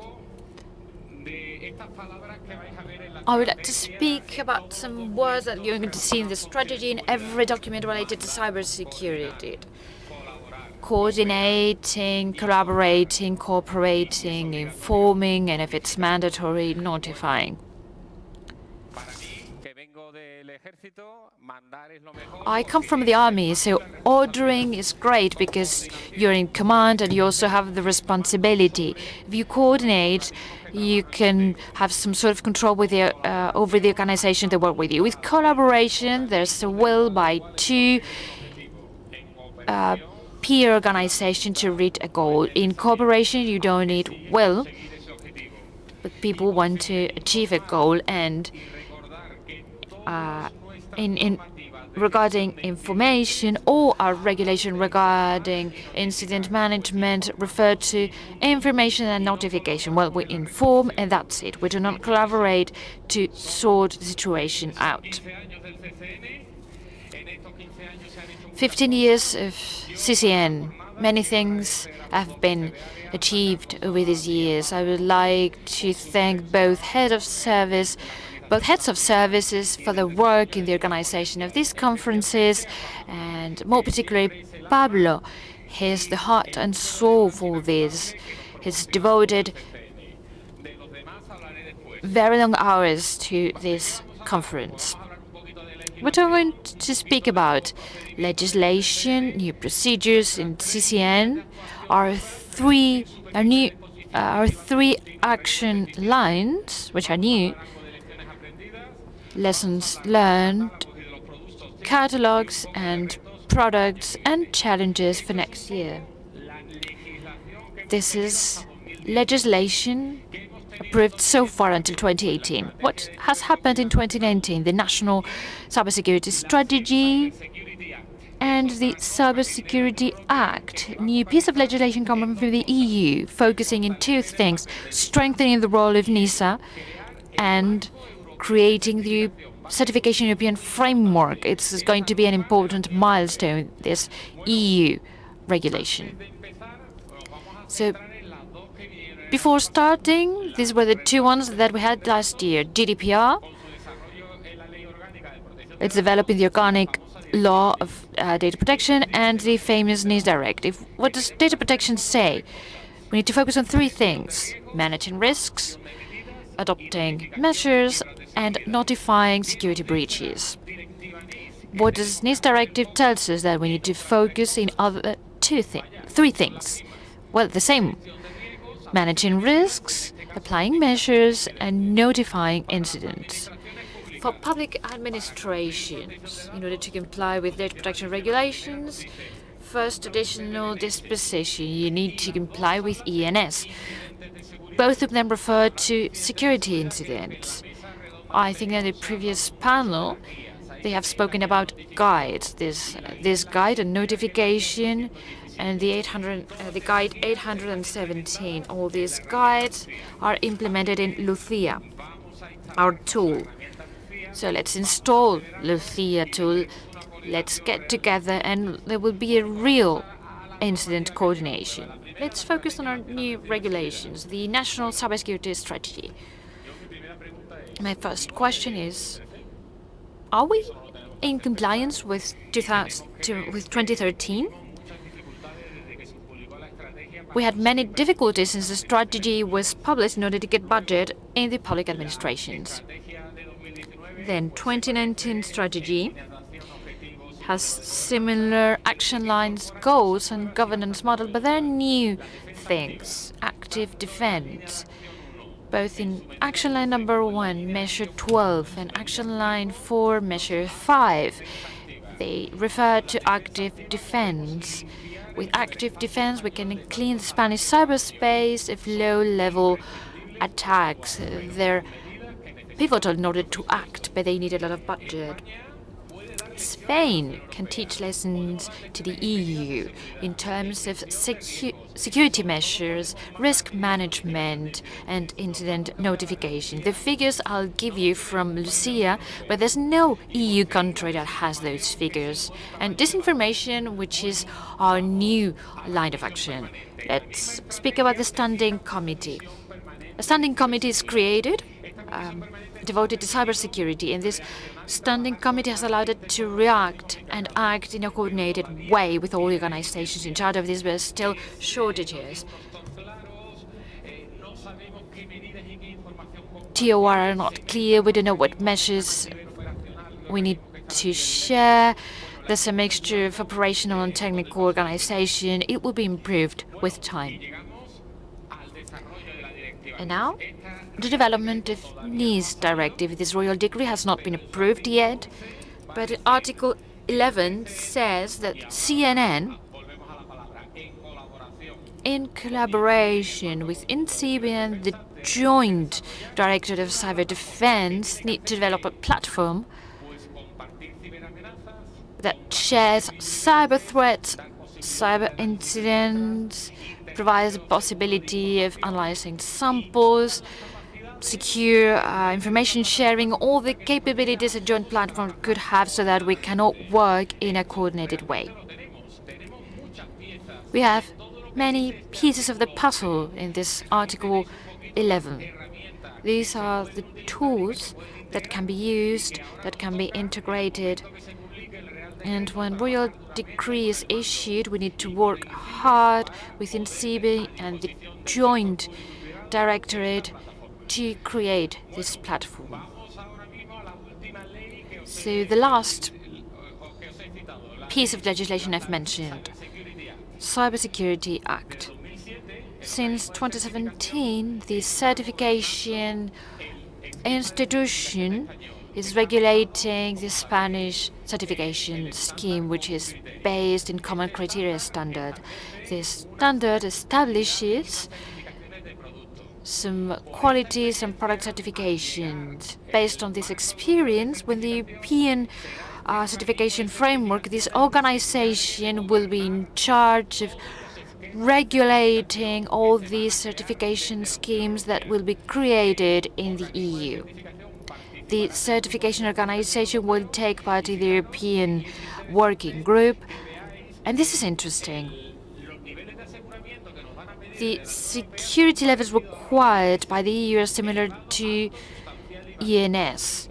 I would like to speak about some words that you're going to see in the strategy in every document related to cybersecurity. coordinating, collaborating, cooperating, informing, and if it's mandatory, notifying. I come from the army, so ordering is great because you're in command and you also have the responsibility. If you coordinate, you can have some sort of control with over the organization that work with you. With collaboration, there's a will by two peer organizations to reach a goal. In cooperation, you don't need will, but people want to achieve a goal. And regarding information or our regulation regarding incident management refer to information and notification. Well, we inform and that's it. We do not collaborate to sort the situation out. 15 years of CCN. Many things have been achieved over these years. I would like to thank both heads of services for the work in the organization of these conferences, and more particularly Pablo. He's the heart and soul for this. He's devoted very long hours to this conference. What I'm going to speak about: legislation, new procedures in CCN, our three action lines, which are new, lessons learned, catalogs and products, and challenges for next year. This is legislation approved so far until 2018. What has happened in 2019? The National Cybersecurity Strategy and the Cybersecurity Act, new piece of legislation coming from the EU, focusing in two things: strengthening the role of NISA and creating the certification European framework. It's going to be an important milestone, this EU regulation. So before starting, these were the two ones that we had last year. GDPR, it's developing the organic law of data protection, and the famous NIS directive. What does data protection say? We need to focus on three things: managing risks, adopting measures, and notifying security breaches. What does NIS directive tells us? That we need to focus in other three things. Well, the same: managing risks, applying measures, and notifying incidents. For public administrations, in order to comply with data protection regulations, first additional disposition, you need to comply with ENS. Both of them refer to security incidents. I think that in the previous panel, they have spoken about guides. This guide and notification, and the guide 817. All these guides are implemented in Lucia, our tool. So let's install Lucia tool. Let's get together, and there will be a real incident coordination. Let's focus on our new regulations, the National Cybersecurity Strategy. My first question is: are we in compliance with 2013? We had many difficulties since the strategy was published in order to get budget in the public administrations. Then 2019 strategy has similar action lines, goals, and governance model, but there are new things: active defense, both in action line number 1, measure 12, and action line 4, measure 5. They refer to active defense. With active defense, we can clean the Spanish cyberspace of low-level attacks. They're pivotal in order to act, but they need a lot of budget. Spain can teach lessons to the EU in terms of security measures, risk management, and incident notification. The figures I'll give you from Lucia, but there's no EU country that has those figures. And disinformation, which is our new line of action. Let's speak about the Standing Committee. A Standing Committee is created. devoted to cybersecurity, and this standing committee has allowed it to react and act in a coordinated way with all organizations in charge of this, but still shortages. TOR are not clear, we don't know what measures we need to share. There's a mixture of operational and technical organization. It will be improved with time. And now, the development of NIS directive. This royal decree has not been approved yet, but Article 11 says that CNN, in collaboration with INCIBE and the Joint Directorate of Cyber Defense, need to develop a platform that shares cyber threats, cyber incidents, provides the possibility of analyzing samples, secure information sharing, all the capabilities a joint platform could have so that we can all work in a coordinated way. We have many pieces of the puzzle in this Article 11. These are the tools that can be used, that can be integrated. And when royal decree is issued, we need to work hard with INCIBE and the Joint Directorate to create this platform. So the last piece of legislation I've mentioned, Cybersecurity Act. Since 2017, the certification institution is regulating the Spanish certification scheme, which is based in common criteria standard. This standard establishes some qualities and product certifications. Based on this experience, when the European certification framework, this organization will be in charge of regulating all these certification schemes that will be created in the EU. The certification organization will take part in the European working group, and this is interesting. The security levels required by the EU are similar to ENS,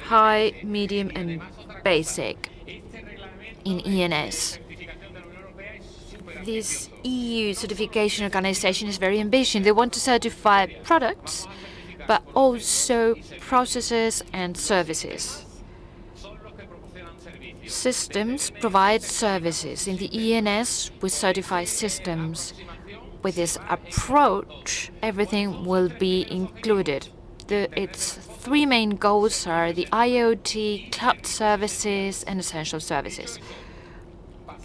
high, medium, and basic in ENS. This EU certification organization is very ambitious. They want to certify products, but also processes and services. Systems provide services. In the ENS, we certify systems. With this approach, everything will be included. Its three main goals are the IoT, cloud services, and essential services.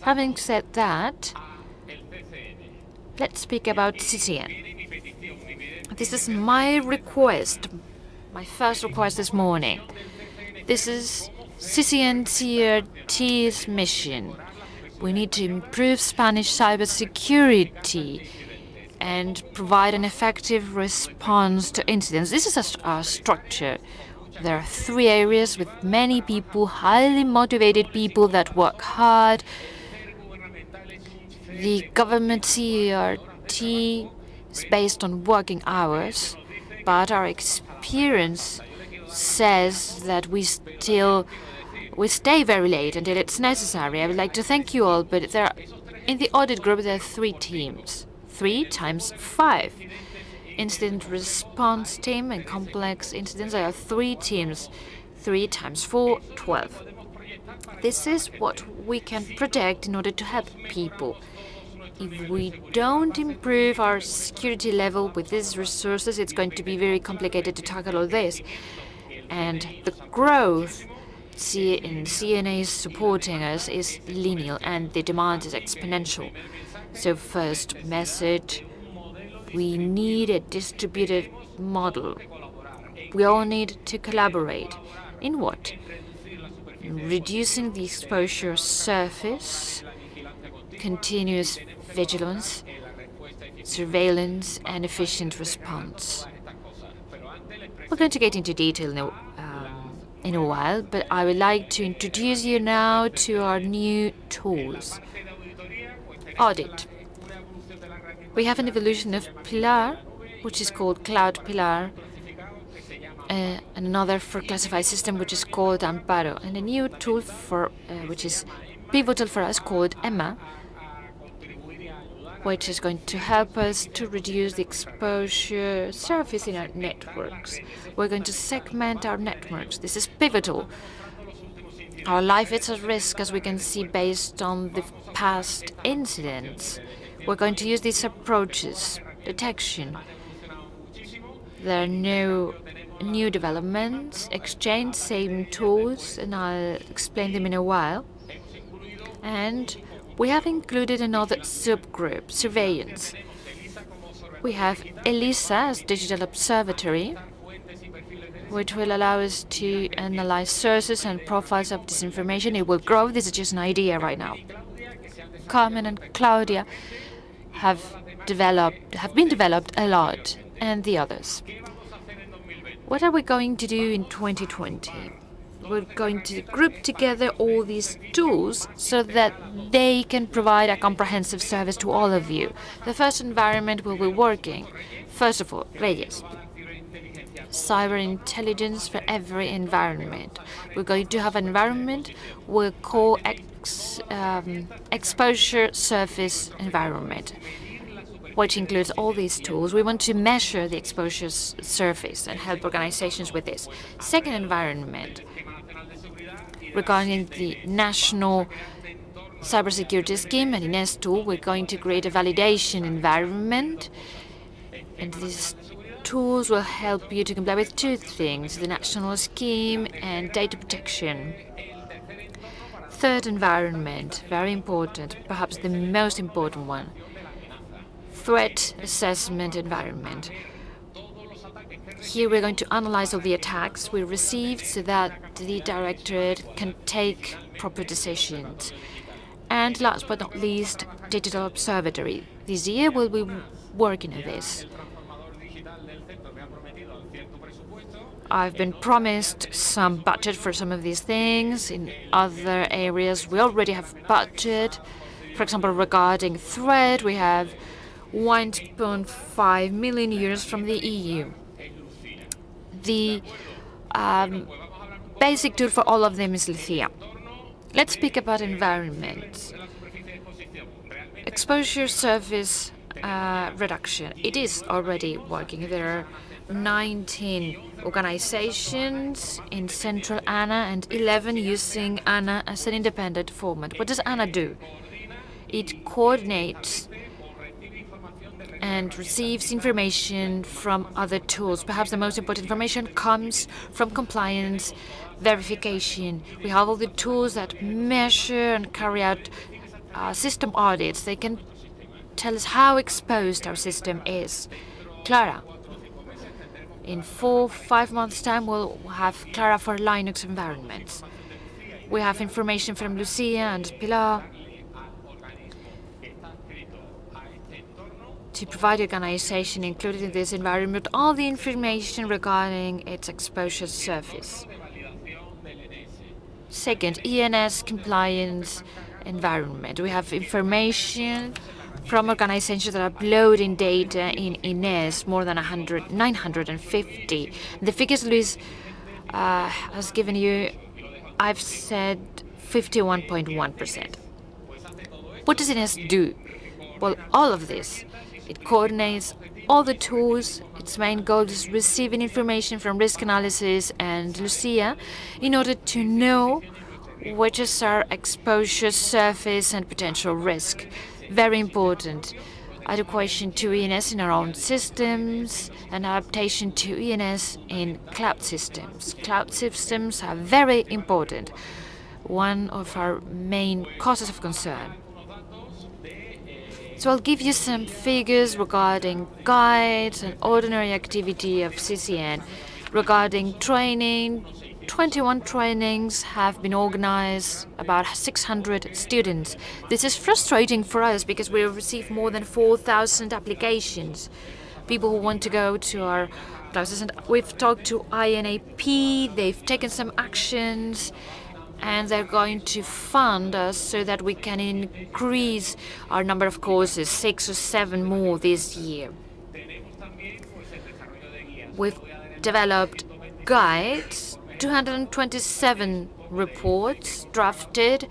Having said that, let's speak about CCN. This is my request, my first request this morning. This is CCN-CERT's mission. We need to improve Spanish cybersecurity and provide an effective response to incidents. This is our structure. There are three areas with many people, highly motivated people that work hard. The government CERT is based on working hours, but our experience says that we stay very late until it's necessary. I would like to thank you all, but in the audit group there are 3 teams. 3 times 5. Incident response team and complex incidents, there are 3 teams. 3 times 4, 12. This is what we can protect in order to help people. If we don't improve our security level with these resources, it's going to be very complicated to tackle all this. And the growth in CNA is supporting us is linear, and the demand is exponential. So first message, we need a distributed model. We all need to collaborate. In what? In reducing the exposure surface, continuous vigilance, surveillance, and efficient response. We're going to get into detail in a while, but I would like to introduce you now to our new tools. Audit. We have an evolution of Pilar which is called Cloud Pilar, and another for classified system, which is called Amparo, and a new tool for which is pivotal for us, called EMMA, which is going to help us to reduce the exposure surface in our networks. We're going to segment our networks. This is pivotal. Our life is at risk, as we can see, based on the past incidents. We're going to use these approaches, detection. There are no new developments, exchange same tools, and I'll explain them in a while. And we have included another subgroup, surveillance. We have ELISA as digital observatory, which will allow us to analyze sources and profiles of disinformation. It will grow. This is just an idea right now. Carmen and Claudia have been developed a lot, and the others. What are we going to do in 2020? We're going to group together all these tools so that they can provide a comprehensive service to all of you. The first environment will be working. First of all, Reyes. Cyber intelligence for every environment. We're going to have an environment we'll call exposure surface environment, which includes all these tools. We want to measure the exposure surface and help organizations with this. Second environment, regarding the National Cybersecurity Scheme and INES tool, we're going to create a validation environment, and these tools will help you to comply with two things, the national scheme and data protection. Third environment, very important, perhaps the most important one, threat assessment environment. Here we're going to analyze all the attacks we received so that the Directorate can take proper decisions. And last but not least, digital observatory. This year we'll be working on this. I've been promised some budget for some of these things. In other areas, we already have budget. For example, regarding threat, we have 1.5 million euros from the EU. The basic tool for all of them is Lucia. Let's speak about environments. Exposure surface reduction. It is already working. There are 19 organizations in Central ANA and 11 using ANA as an independent format. What does ANA do? It coordinates and receives information from other tools. Perhaps the most important information comes from compliance verification. We have all the tools that measure and carry out system audits. They can tell us how exposed our system is. Clara. In 4-5 months' time, we'll have Clara for Linux environments. We have information from Lucia and Pilar to provide organization included in this environment all the information regarding its exposure surface. Second, ENS compliance environment. We have information from organizations that are uploading data in INES, more than 950. The figures Luis has given you, I've said 51.1%. What does INES do? Well, all of this. It coordinates all the tools. Its main goal is receiving information from risk analysis and Lucia in order to know which is our exposure surface and potential risk. Very important. Adequation to ENS in our own systems and adaptation to ENS in cloud systems. Cloud systems are very important. One of our main causes of concern. So I'll give you some figures regarding guides and ordinary activity of CCN. Regarding training, 21 trainings have been organized, about 600 students. This is frustrating for us because we receive more than 4,000 applications. People who want to go to our classes, and we've talked to INAP, they've taken some actions, and they're going to fund us so that we can increase our number of courses, 6 or 7 more this year. We've developed guides, 227 reports drafted.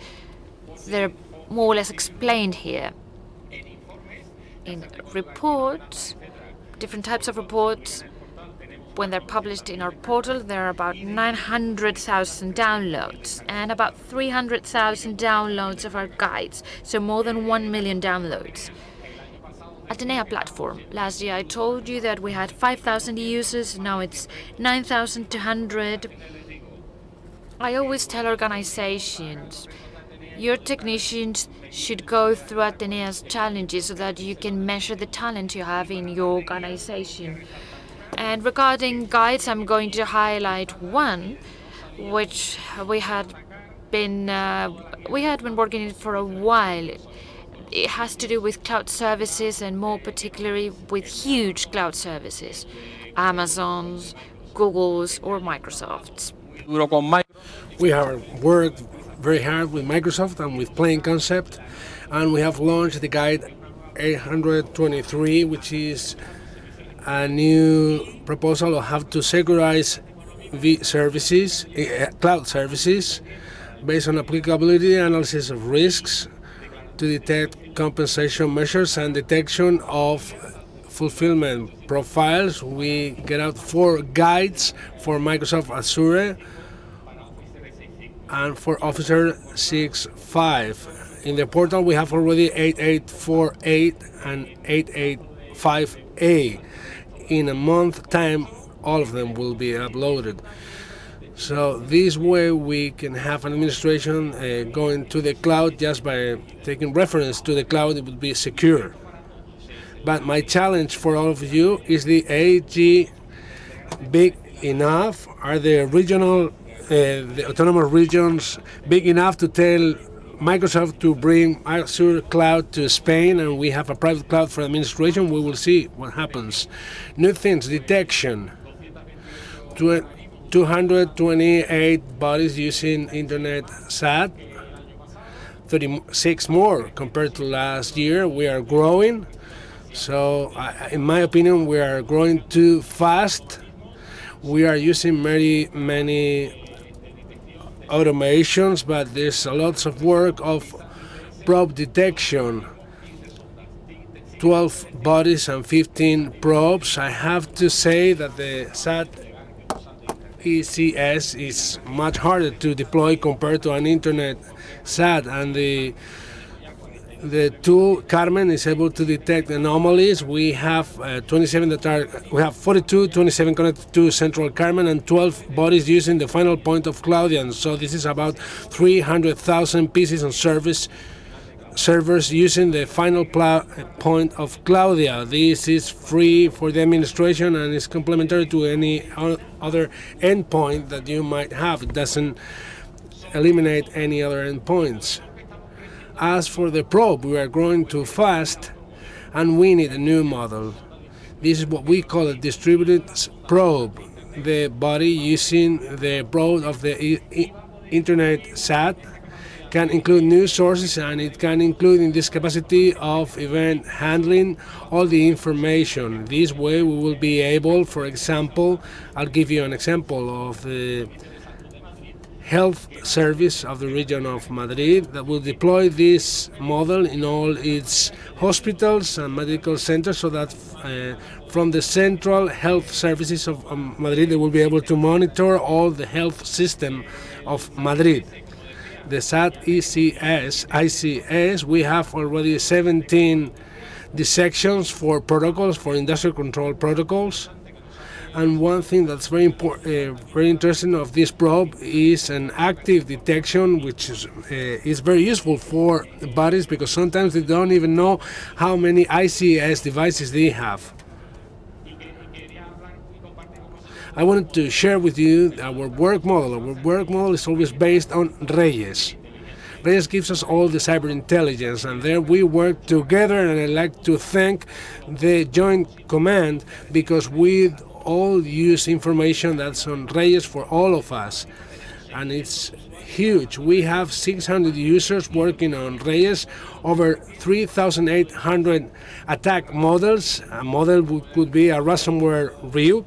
They're more or less explained here. In reports, different types of reports, when they're published in our portal, there are about 900,000 downloads and about 300,000 downloads of our guides, so more than 1 million downloads. Atenea platform. Last year I told you that we had 5,000 users, now it's 9,200. I always tell organizations, your technicians should go through Atenea's challenges so that you can measure the talent you have in your organization. And regarding guides, I'm going to highlight one, which we had been working on for a while. It has to do with cloud services, and more particularly with huge cloud services, Amazon's, Google's, or Microsoft's. We have worked very hard with Microsoft and with Plain Concept, and we have launched the guide 823, which is a new proposal of how to securitize services, cloud services, based on applicability analysis of risks to detect compensation measures and detection of fulfillment profiles. We get out 4 guides for Microsoft Azure and for Officer 6.5. In the portal we have already 8848 and 885A. In a month time, all of them will be uploaded. So this way we can have an administration going to the cloud just by taking reference to the cloud. It would be secure. But my challenge for all of you is the AG big enough? Are the the autonomous regions big enough to tell Microsoft to bring Azure Cloud to Spain, and we have a private cloud for administration? We will see what happens. New things, detection. 228 bodies using Internet SAT, 36 more compared to last year. We are growing. So, in my opinion, we are growing too fast. We are using many automations, but there's a lots of work of probe detection. 12 bodies and 15 probes. I have to say that the SAT ECS is much harder to deploy compared to an internet SAT, and the tool Carmen is able to detect anomalies. We have 42, 27 connected to Central Carmen, and 12 bodies using the final point of Claudia. So this is about 300,000 pieces on servers using the final point of Claudia. This is free for the administration and is complementary to any other endpoint that you might have. It doesn't eliminate any other endpoints. As for the probe, we are growing too fast and we need a new model. This is what we call a distributed probe. The body using the probe of the Internet SAT can include new sources, and it can include in this capacity of event handling all the information. This way we will be able, for example, I'll give you an example of the health service of the region of Madrid that will deploy this model in all its hospitals and medical centers, so that from the central health services of Madrid they will be able to monitor all the health system of Madrid. The SAT ICS, we have already 17 dissections for protocols, for industrial control protocols. And one thing that's very important, very interesting of this probe is an active detection, which is very useful for bodies, because sometimes they don't even know how many ICS devices they have. I wanted to share with you our work model. Our work model is always based on Reyes. Reyes gives us all the cyber intelligence, and there we work together, and I'd like to thank the Joint Command, because we all use information that's on Reyes for all of us, and it's huge. We have 600 users working on Reyes, over 3,800 attack models. A model could be a ransomware Ryuk,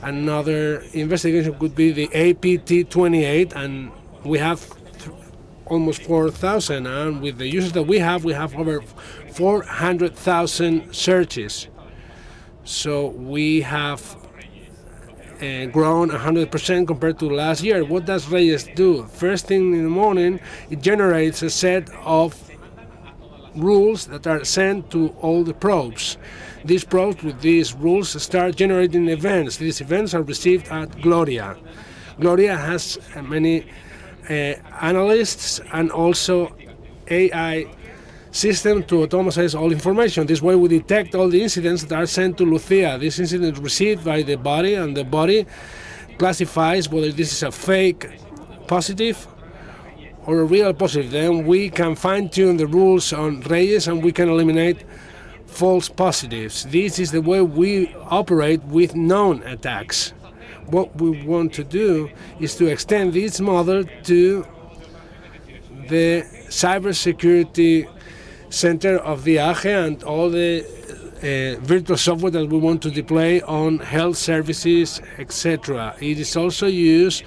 Another investigation could be the APT28, and we have almost 4,000, and with the users that we have over 400,000 searches. So we have grown 100% compared to last year. What does Reyes do? First thing in the morning, it generates a set of rules that are sent to all the probes. These probes with these rules start generating events. These events are received at Gloria. Gloria has many analysts and also AI system to automatize all information. This way we detect all the incidents that are sent to Lucia. This incident is received by the body, and the body classifies whether this is a fake positive or a real positive. Then we can fine-tune the rules on Reyes, and we can eliminate false positives. This is the way we operate with known attacks. What we want to do is to extend this model to the cybersecurity center of the AGE and all the virtual software that we want to deploy on health services, etc. It is also used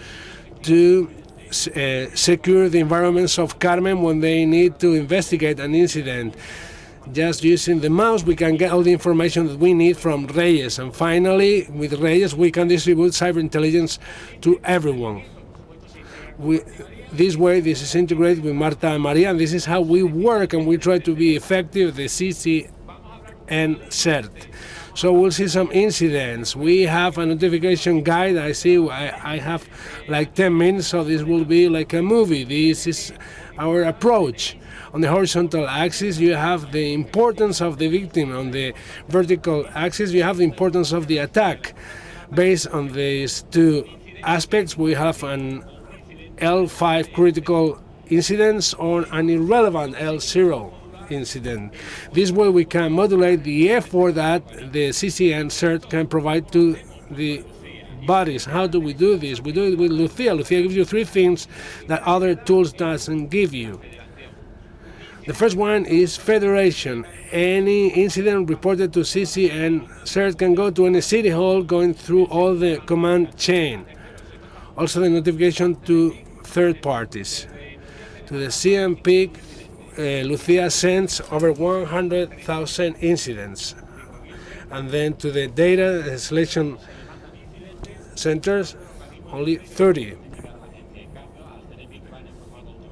to secure the environments of Carmen when they need to investigate an incident. Just using the mouse, we can get all the information that we need from Reyes. And finally, with Reyes, we can distribute cyber intelligence to everyone. This way, this is integrated with Marta and Maria, and this is how we work, and we try to be effective, the CCN-CERT. So we'll see some incidents. We have a notification guide. I see I have like 10 minutes, so this will be like a movie. This is our approach. On the horizontal axis, you have the importance of the victim. On the vertical axis, you have the importance of the attack. Based on these two aspects, we have an L5 critical incidents or an irrelevant L0 incident. This way we can modulate the effort that the CCN-CERT can provide to the bodies. How do we do this? We do it with Lucia. Lucia gives you three things that other tools doesn't give you. The first one is federation. Any incident reported to CCN-CERT can go to any city hall going through all the command chain. Also the notification to third parties. To the CMP, Lucia sends over 100,000 incidents. And then to the data selection centers, only 30.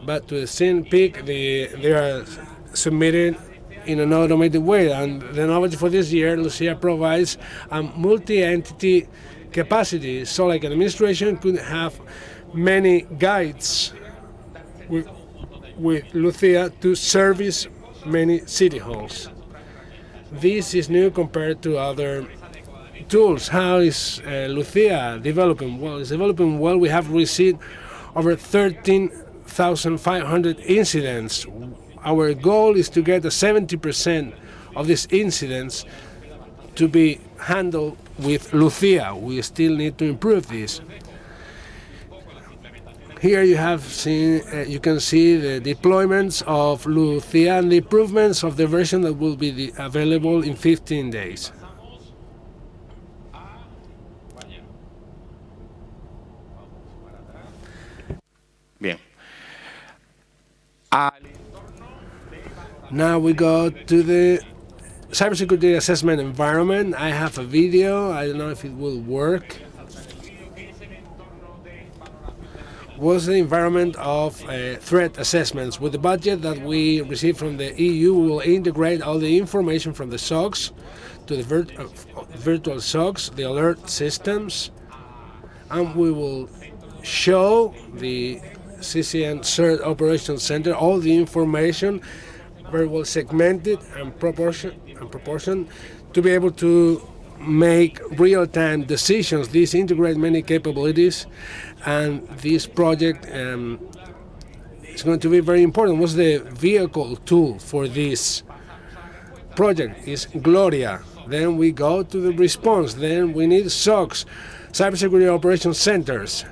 But to the CMP, they are submitted in an automated way. And the knowledge for this year, Lucia provides a multi-entity capacity. So like an administration could have many guides with Lucia to service many city halls. This is new compared to other tools. How is Lucia developing? Well, it's developing well. We have received over 13,500 incidents. Our goal is to get 70% of these incidents to be handled with Lucia. We still need to improve this. Here you have seen, you can see the deployments of Lucia and the improvements of the version that will be available in 15 days. Bien. Now we go to the cybersecurity assessment environment. I have a video. I don't know if it will work. Was the environment of threat assessments. With the budget that we receive from the EU, we will integrate all the information from the SOCs to the virtual SOCs, the alert systems, and we will show the CCN-CERT Operations Center all the information very well segmented and proportioned to be able to make real-time decisions. These integrate many capabilities, and this project is going to be very important. What's the vehicle tool for this project? Is Gloria. Then we go to the response. Then we need SOCs, Cybersecurity Operations Centers.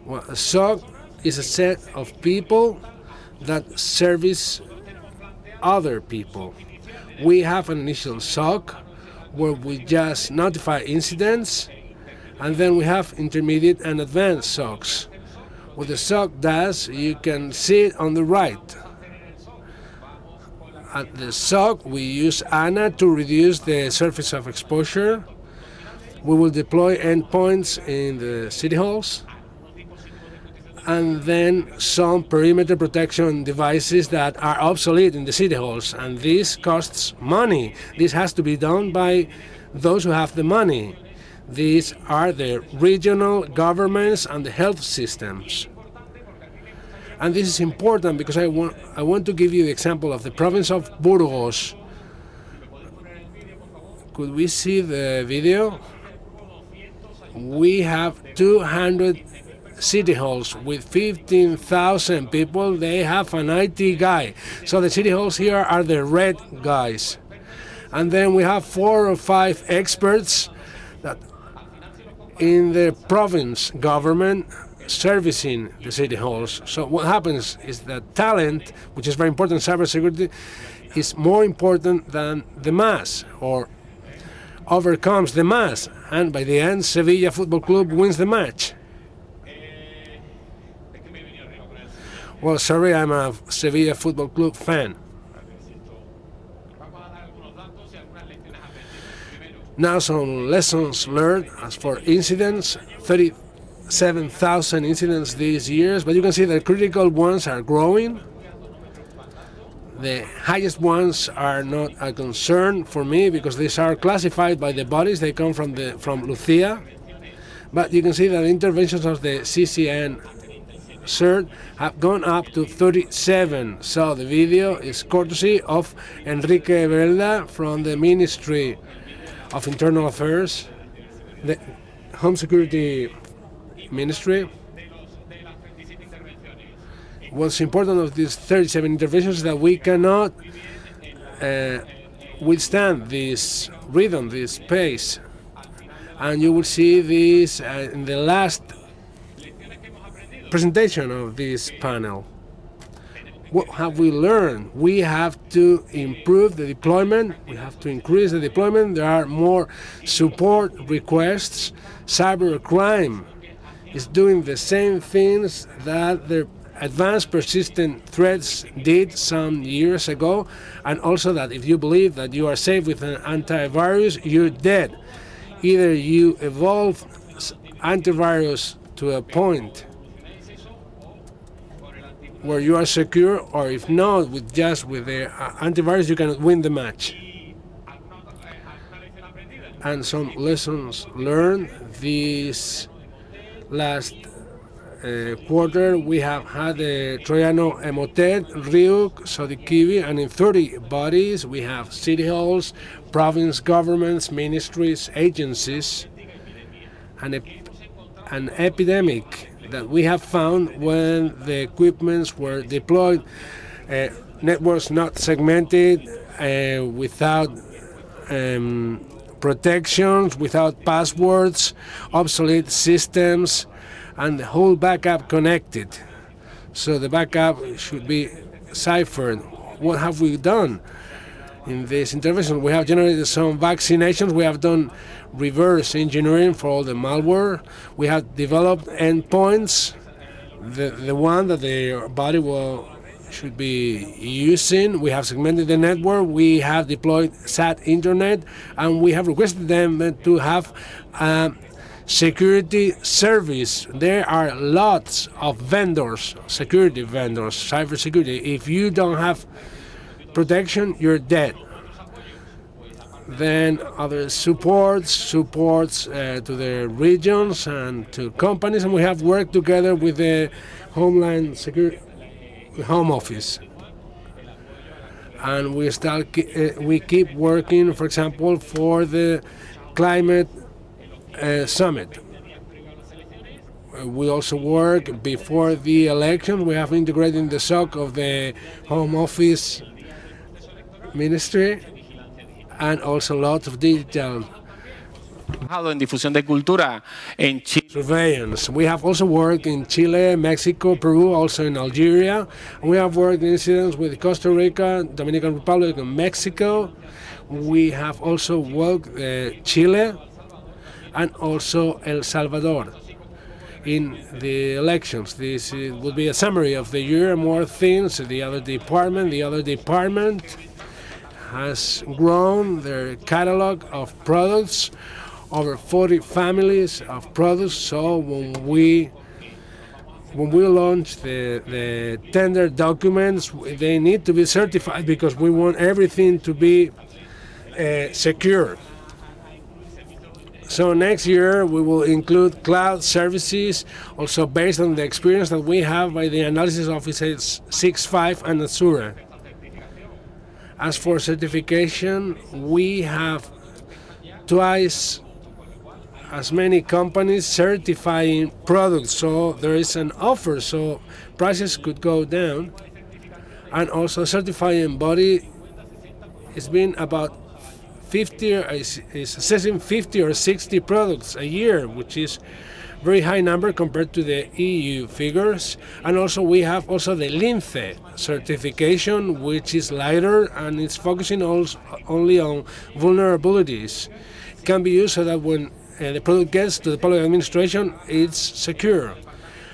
Well, a SOC is a set of people that service other people. We have an initial SOC where we just notify incidents, and then we have intermediate and advanced SOCs. What the SOC does, you can see it on the right. At the SOC, we use ANA to reduce the surface of exposure. We will deploy endpoints in the city halls, and then some perimeter protection devices that are obsolete in the city halls, and this costs money. This has to be done by those who have the money. These are the regional governments and the health systems. And this is important because I want to give you the example of the province of Burgos. Could we see the video? We have 200 city halls with 15,000 people. They have an IT guy. So the city halls here are the red guys. And then we have 4 or 5 experts that in the province government servicing the city halls. So what happens is that talent, which is very important in cybersecurity, is more important than the mass, or overcomes the mass. And by the end, Sevilla Football Club wins the match. Well, sorry, I'm a Sevilla Football Club fan. Now some lessons learned. As for incidents, 37,000 incidents these years, but you can see the critical ones are growing. The highest ones are not a concern for me because these are classified by the bodies. They come from Lucia. But you can see that interventions of the CCN-CERT have gone up to 37. So the video is courtesy of Enrique Belda from the Ministry of Internal Affairs, the Home Security Ministry. What's important of these 37 interventions is that we cannot withstand this rhythm, this pace. And you will see this in the last presentation of this panel. What have we learned? We have to improve the deployment. We have to increase the deployment. There are more support requests. Cybercrime is doing the same things that the advanced persistent threats did some years ago, and also that if you believe that you are safe with an antivirus, you're dead. Either you evolve antivirus to a point where you are secure, or if not, with the antivirus you cannot win the match. And some lessons learned this last quarter. We have had the Troyano Emotet, Ryuk, Sodikivi, and in 30 bodies we have city halls, province governments, ministries, agencies, and an epidemic that we have found when the equipments were deployed, networks not segmented, without protections, without passwords, obsolete systems, and the whole backup connected. So the backup should be ciphered. What have we done in this intervention? We have generated some vaccinations. We have done reverse engineering for all the malware. We have developed endpoints, the one that the body should be using. We have segmented the network. We have deployed SAT internet, and we have requested them to have security service. There are lots of vendors, security vendors, cybersecurity. If you don't have protection, you're dead. Then other supports to the regions and to companies, and we have worked together with the Homeland Security, Home Office. And we keep working, for example, for the climate summit. We also work before the election. We have integrated the SOC of the Home Office Ministry, and also lots of digital trabajado en difusión de cultura en Chile. Surveillance. We have also worked in Chile, Mexico, Peru, also in Algeria. We have worked in incidents with Costa Rica, Dominican Republic, and Mexico. We have also worked Chile and also El Salvador in the elections. This will be a summary of the year. More things. The other department has grown their catalog of products, over 40 families of products. So when we launch the tender documents, they need to be certified because we want everything to be secure. So next year we will include cloud services, also based on the experience that we have by the analysis offices 6.5 and Azure. As for certification, we have twice as many companies certifying products, so there is an offer, so prices could go down. And also certifying body has been about 50 is assessing 50 or 60 products a year, which is very high number compared to the EU figures. And also we have also the LINCE certification, which is lighter and it's focusing only on vulnerabilities. It can be used so that when the product gets to the public administration, it's secure.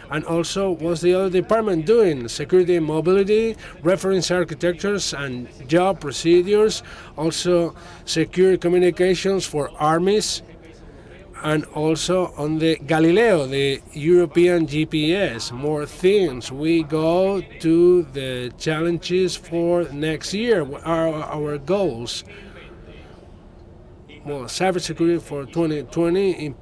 And also, what's the other department doing? Security and mobility, reference architectures and job procedures, also secure communications for armies, and also on the Galileo, the European GPS. More things. We go to the challenges for next year. What are our goals? Well, cybersecurity for 2020,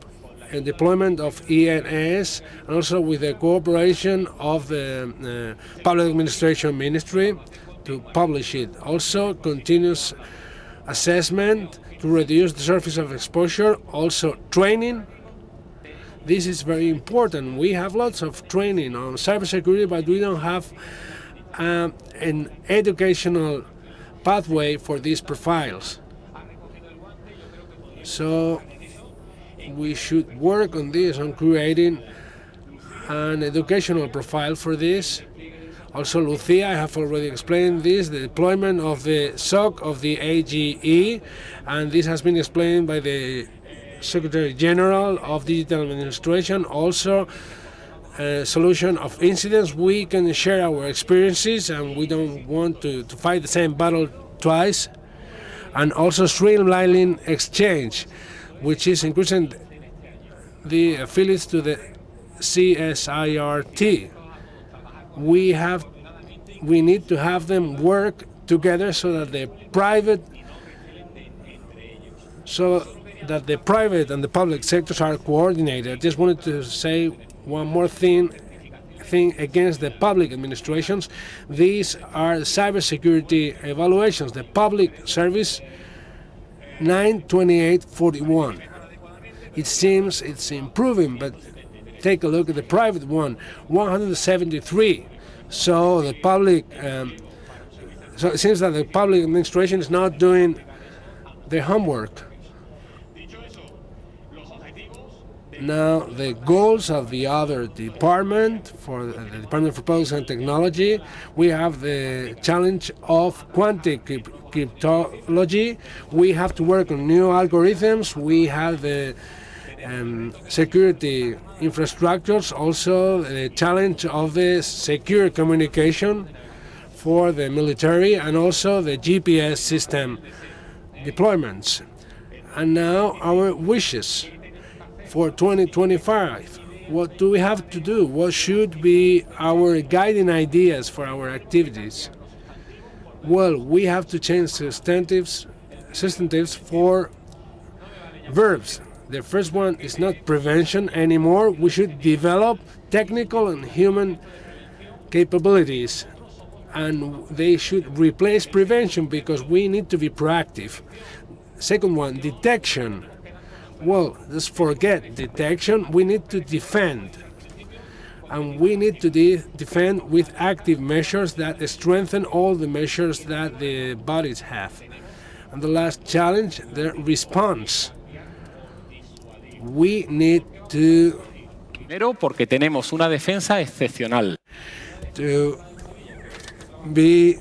and deployment of ENS, and also with the cooperation of the Public Administration Ministry to publish it. Also, continuous assessment to reduce the surface of exposure. Also, training. This is very important. We have lots of training on cybersecurity, but we don't have an educational pathway for these profiles. So we should work on this, on creating an educational profile for this. Also, Lucia, I have already explained this, the deployment of the SOC of the AGE, and this has been explained by the Secretary General of Digital Administration. Also, solution of incidents. We can share our experiences, and we don't want to fight the same battle twice. And also streamlining exchange, which is increasing the affiliates to the CSIRT. We need to have them work together so that the private and the public sectors are coordinated. I just wanted to say one more thing against the public administrations. These are cybersecurity evaluations. The public service 92841. It seems it's improving, but take a look at the private one, 173. So the public, so it seems that the public administration is not doing their homework. Now, the goals of the other department, for the Department for Products and Technology, we have the challenge of quantum cryptology. We have to work on new algorithms. We have the security infrastructures, also the challenge of the secure communication for the military, and also the GPS system deployments. And now our wishes for 2025. What do we have to do? What should be our guiding ideas for our activities? Well, we have to change substantives for verbs. The first one is not prevention anymore. We should develop technical and human capabilities, and they should replace prevention because we need to be proactive. Second one, detection. Well, just forget detection. We need to defend. And we need to defend with active measures that strengthen all the measures that the bodies have. And the last challenge, the response. We need to Primero, porque tenemos una defensa excepcional. be.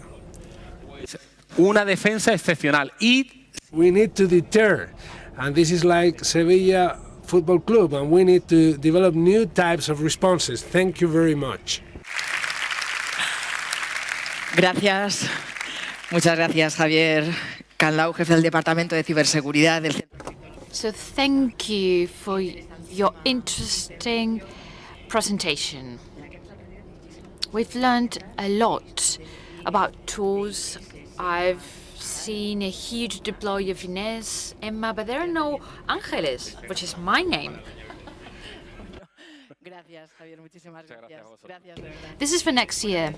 Una defensa excepcional. Y We need to deter, and this is like Sevilla Football Club, and we need to develop new types of responses. Thank you very much. Gracias. Muchas gracias, Javier Canlau, jefe del Departamento de Ciberseguridad del Centro. So thank you for your interesting presentation. We've learned a lot about tools. I've seen a huge deploy of Inés, Emma, but there are no Ángeles, which is my name. Gracias, Javier. Muchísimas gracias. Gracias, de verdad. This is for next year.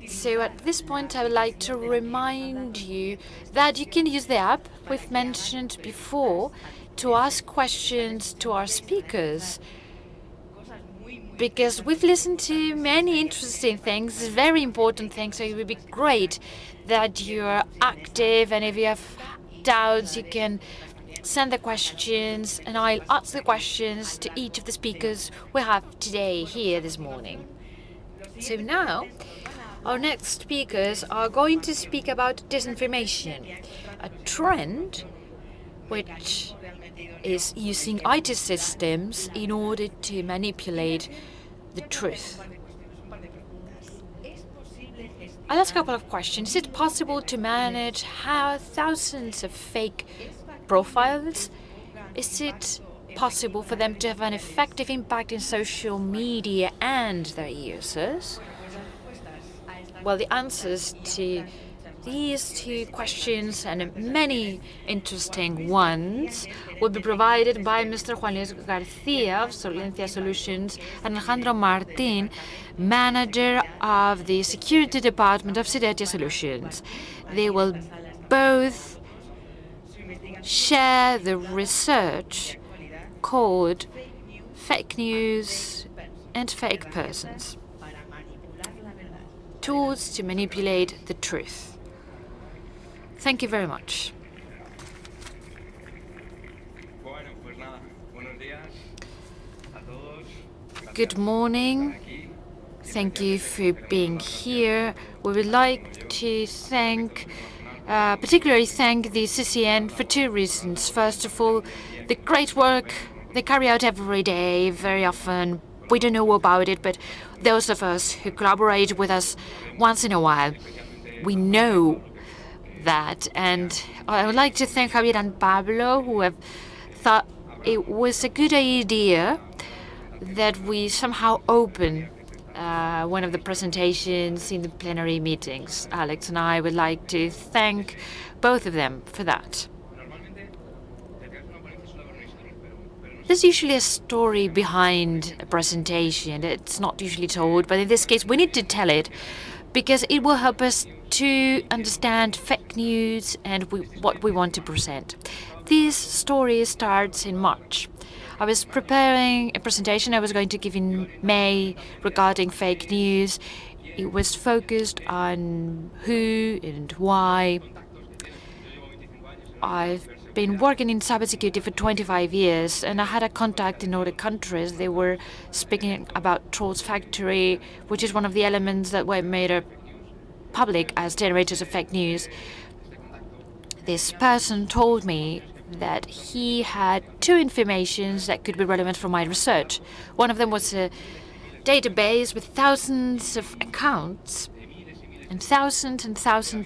So at this point, I would like to remind you that you can use the app we've mentioned before to ask questions to our speakers. Because we've listened to many interesting things, very important things, so it would be great that you're active, and if you have doubts, you can send the questions, and I'll ask the questions to each of the speakers we have today here this morning. So now, our next speakers are going to speak about disinformation, a trend which is using IT systems in order to manipulate the truth. I'll ask a couple of questions. Is it possible to manage how thousands of fake profiles? Is it possible for them to have an effective impact in social media and their users? Well, the answers to these two questions and many interesting ones will be provided by Mr. Juan Luis Garcia of Solencia Solutions and Alejandro Martin, manager of the Security Department of STIC Solutions. They will both share the research called Fake News and Fake Persons. Tools to manipulate the truth. Thank you very much. Good morning. Thank you for being here. We would like to particularly thank the CCN for two reasons. First of all, the great work they carry out every day. Very often we don't know about it, but those of us who collaborate with us once in a while, we know that. And I would like to thank Javier and Pablo, who have thought it was a good idea that we somehow open one of the presentations in the plenary meetings. Alex and I would like to thank both of them for that. There's usually a story behind a presentation. It's not usually told, but in this case we need to tell it because it will help us to understand fake news and what we want to present. This story starts in March. I was preparing a presentation I was going to give in May regarding fake news. It was focused on who and why. I've been working in cybersecurity for 25 years, and I had a contact in other countries. They were speaking about Trolls Factory, which is one of the elements that were made public as generators of fake news. This person told me that he had two informations that could be relevant for my research. One of them was a database with thousands of accounts and thousands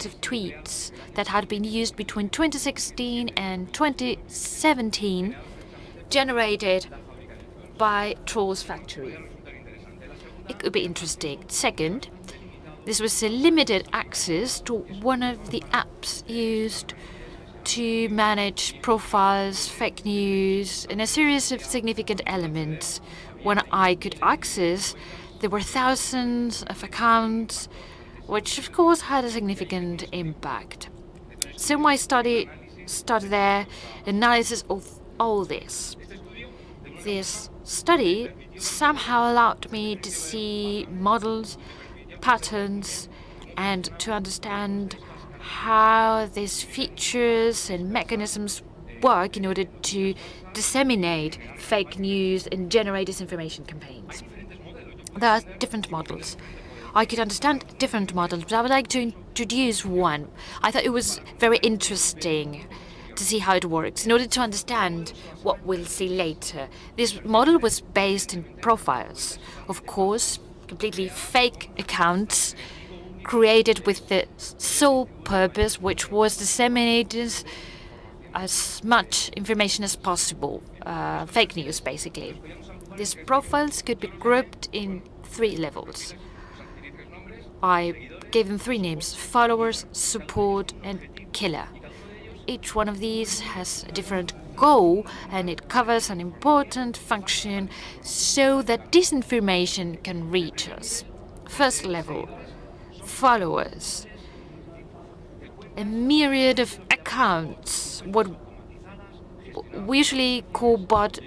of tweets that had been used between 2016 and 2017, generated by Trolls Factory. It could be interesting. Second, this was a limited access to one of the apps used to manage profiles, fake news, and a series of significant elements. When I could access, there were thousands of accounts, which of course had a significant impact. So my study started there, analysis of all this. This study somehow allowed me to see models, patterns, and to understand how these features and mechanisms work in order to disseminate fake news and generate disinformation campaigns. There are different models. I could understand different models, but I would like to introduce one. I thought it was very interesting to see how it works in order to understand what we'll see later. This model was based in profiles. Of course, completely fake accounts created with the sole purpose, which was disseminated as much information as possible. Fake news, basically. These profiles could be grouped in 3 levels. I gave them 3 names: followers, support, and killer. Each one of these has a different goal, and it covers an important function so that disinformation can reach us. First level, followers. A myriad of accounts, what we usually call bot.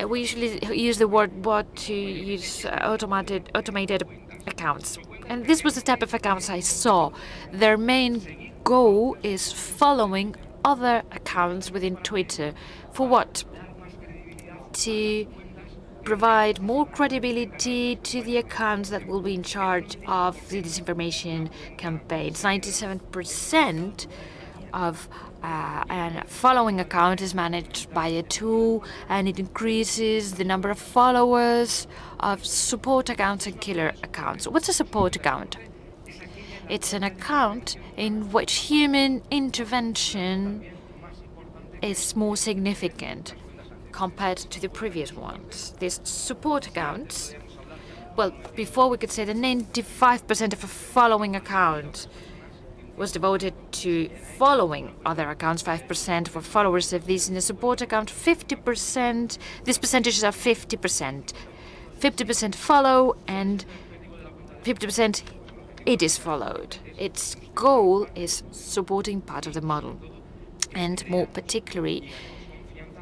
We usually use the word bot to use automated accounts. And this was the type of accounts I saw. Their main goal is following other accounts within Twitter. For what? To provide more credibility to the accounts that will be in charge of the disinformation campaigns. 97% of a following account is managed by a tool, and it increases the number of followers of support accounts and killer accounts. What's a support account? It's an account in which human intervention is more significant compared to the previous ones. These support accounts, well, before we could say that 95% of a following account was devoted to following other accounts, 5% for followers of these in a support account, 50%, these percentages are 50%. 50% follow and 50% it is followed. Its goal is supporting part of the model, and more particularly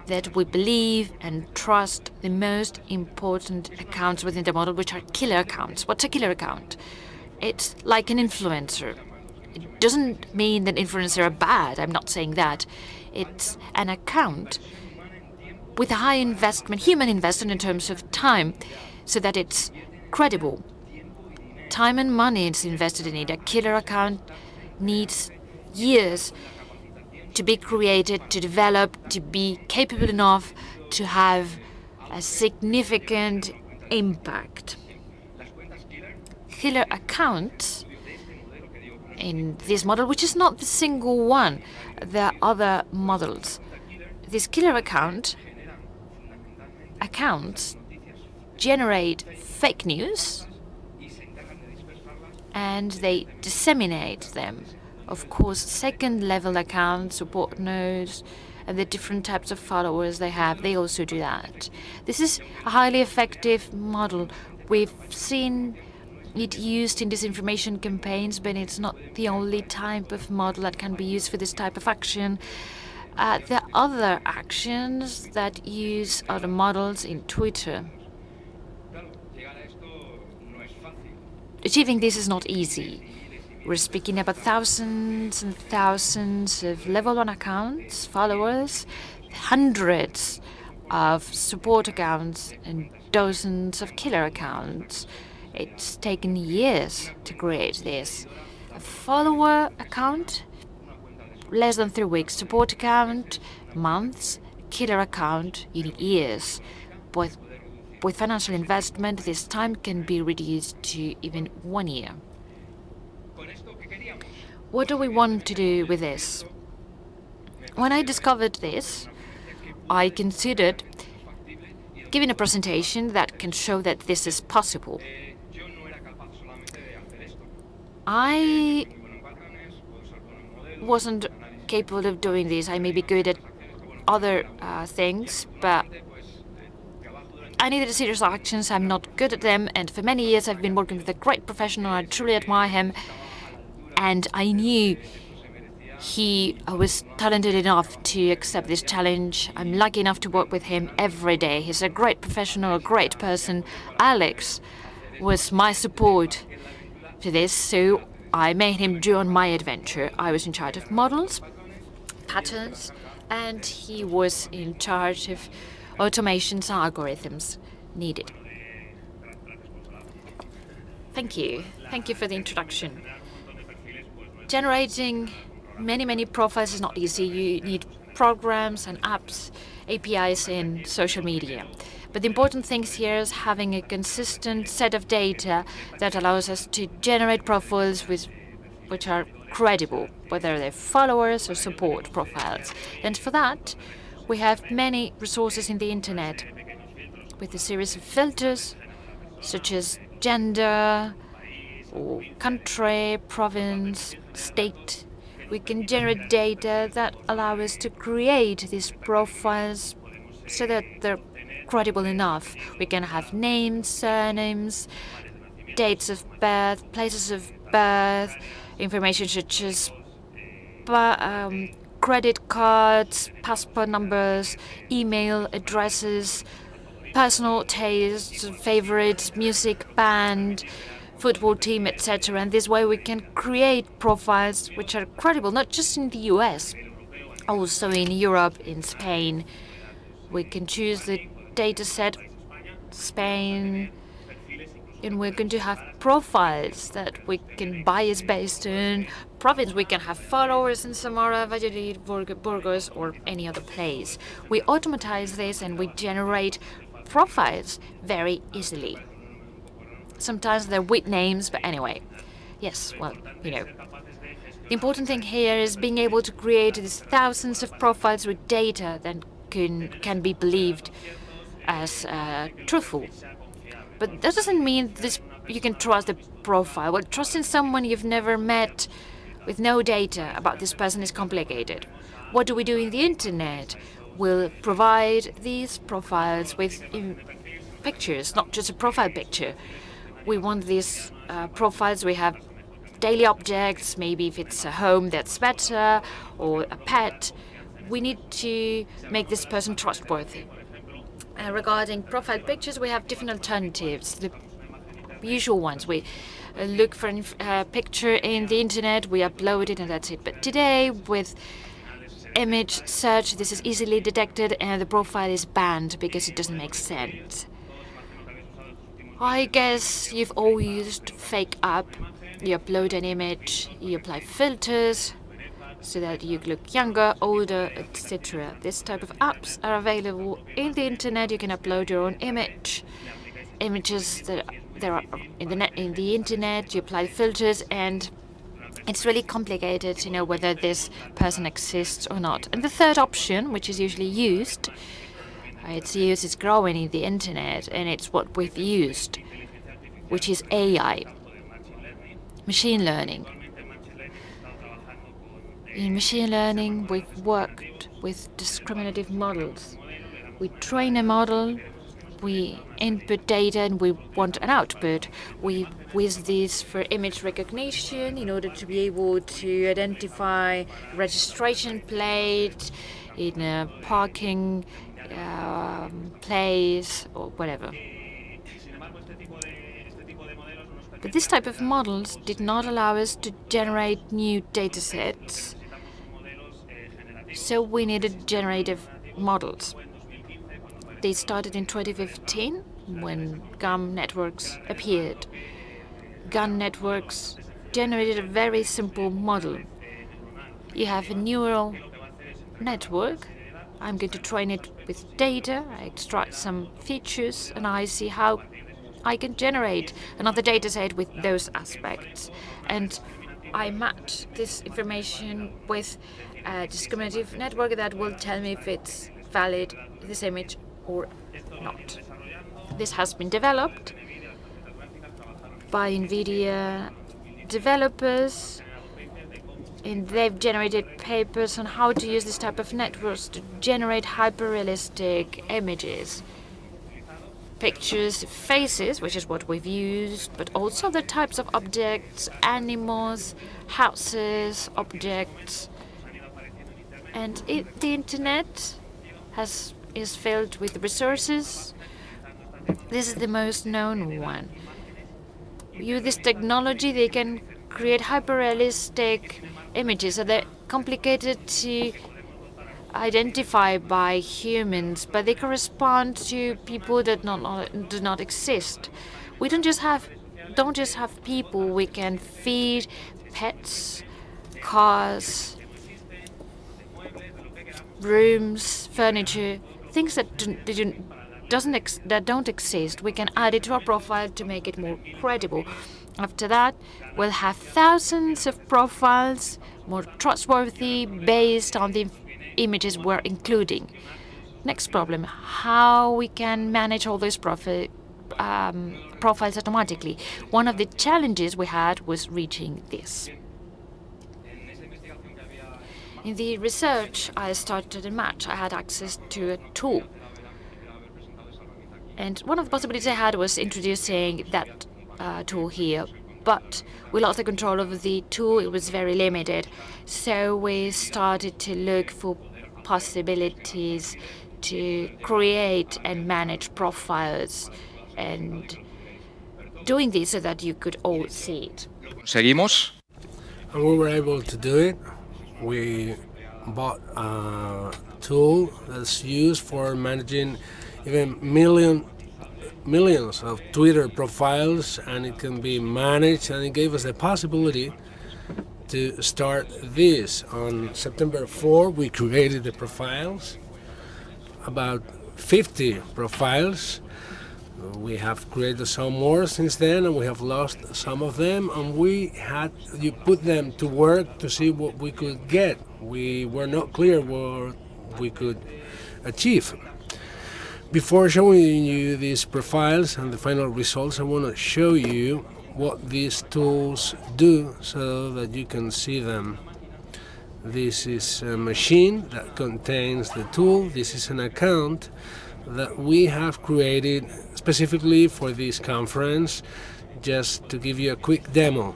that we believe and trust the most important accounts within the model, which are killer accounts. What's a killer account? It's like an influencer. It doesn't mean that influencers are bad. I'm not saying that. It's an account with a high investment, human investment in terms of time, so that it's credible. Time and money is invested in it. A killer account needs years to be created, to develop, to be capable enough to have a significant impact. Killer accounts in this model, which is not the single one, there are other models. This killer accounts generate fake news and they disseminate them. Of course, second-level accounts, support nodes, and the different types of followers they have, they also do that. This is a highly effective model. We've seen it used in disinformation campaigns, but it's not the only type of model that can be used for this type of action. There are other actions that use other models in Twitter. Achieving this is not easy. We're speaking about thousands and thousands of level 1 accounts, followers, hundreds of support accounts, and dozens of killer accounts. It's taken years to create this. A follower account, less than 3 weeks. Support account, months. Killer account, you need years. With financial investment, this time can be reduced to even 1 year. What do we want to do with this? When I discovered this, I considered giving a presentation that can show that this is possible. I wasn't capable of doing this. I may be good at other things, but I needed serious actions. I'm not good at them, and for many years I've been working with a great professional. I truly admire him, and I knew he was talented enough to accept this challenge. I'm lucky enough to work with him every day. He's a great professional, a great person. Alex was my support to this, so I made him join my adventure. I was in charge of models, patterns, and he was in charge of automations and algorithms needed. Thank you. Thank you for the introduction. Generating many profiles is not easy. You need programs and apps, APIs in social media. But the important thing here is having a consistent set of data that allows us to generate profiles which are credible, whether they're followers or support profiles. And for that, we have many resources in the internet with a series of filters, such as gender, or country, province, state. We can generate data that allow us to create these profiles so that they're credible enough. We can have names, surnames, dates of birth, places of birth, information such as credit cards, passport numbers, email addresses, personal tastes, favorites, music band, football team, etc. And this way we can create profiles which are credible, not just in the US, also in Europe, in Spain. We can choose the data set, Spain, and we're going to have profiles that we can bias based on province. We can have followers in Samara, Valladolid, Burgos, or any other place. We automatize this and we generate profiles very easily. Sometimes they're with names, but anyway. Yes, well, you know. The important thing here is being able to create these thousands of profiles with data that can be believed as truthful. But that doesn't mean you can trust the profile. Well, trusting someone you've never met with no data about this person is complicated. What do we do in the internet? We'll provide these profiles with pictures, not just a profile picture. We want these profiles. We have daily objects, maybe if it's a home that's better, or a pet. We need to make this person trustworthy. Regarding profile pictures, we have different alternatives. The usual ones, we look for a picture in the internet, we upload it, and that's it. But today, with image search, this is easily detected, and the profile is banned because it doesn't make sense. I guess you've all used Fake App. You upload an image, you apply filters so that you look younger, older, etc. This type of apps are available in the internet. You can upload your own images that there are in the internet. You apply filters, and it's really complicated to know whether this person exists or not. And the third option, which is usually used, it's growing in the internet, and it's what we've used, which is AI, machine learning. In machine learning, we've worked with discriminative models. We train a model, we input data, and we want an output. We use this for image recognition in order to be able to identify registration plate in a parking place or whatever. But this type of models did not allow us to generate new data sets, so we needed generative models. They started in 2015 when GAN networks appeared. GAN networks generated a very simple model. You have a neural network. I'm going to train it with data. I extract some features, and I see how I can generate another data set with those aspects. And I match this information with a discriminative network that will tell me if it's valid, this image, or not. This has been developed by NVIDIA developers, and they've generated papers on how to use this type of networks to generate hyper-realistic images. Pictures, faces, which is what we've used, but also the types of objects, animals, houses, objects. And the internet is filled with resources. This is the most known one. With this technology, they can create hyper-realistic images, so they're complicated to identified by humans, but they correspond to people that do not exist. We don't just have people. We can feed pets, cars, rooms, furniture, things that don't exist. We can add it to our profile to make it more credible. After that, we'll have thousands of profiles, more trustworthy, based on the images we're including. Next problem, how we can manage all those profiles automatically. One of the challenges we had was reaching this. In the research I started in March, I had access to a tool. And one of the possibilities I had was introducing that tool here, but we lost the control over the tool. It was very limited. So we started to look for possibilities to create and manage profiles, and doing this so that you could all see it. Seguimos. And we were able to do it. We bought a tool that's used for managing even millions of Twitter profiles, and it can be managed, and it gave us the possibility to start this. On September 4, we created the profiles, about 50 profiles. We have created some more since then, and we have lost some of them, and you put them to work to see what we could get. We were not clear what we could achieve. Before showing you these profiles and the final results, I want to show you what these tools do so that you can see them. This is a machine that contains the tool. This is an account that we have created specifically for this conference, just to give you a quick demo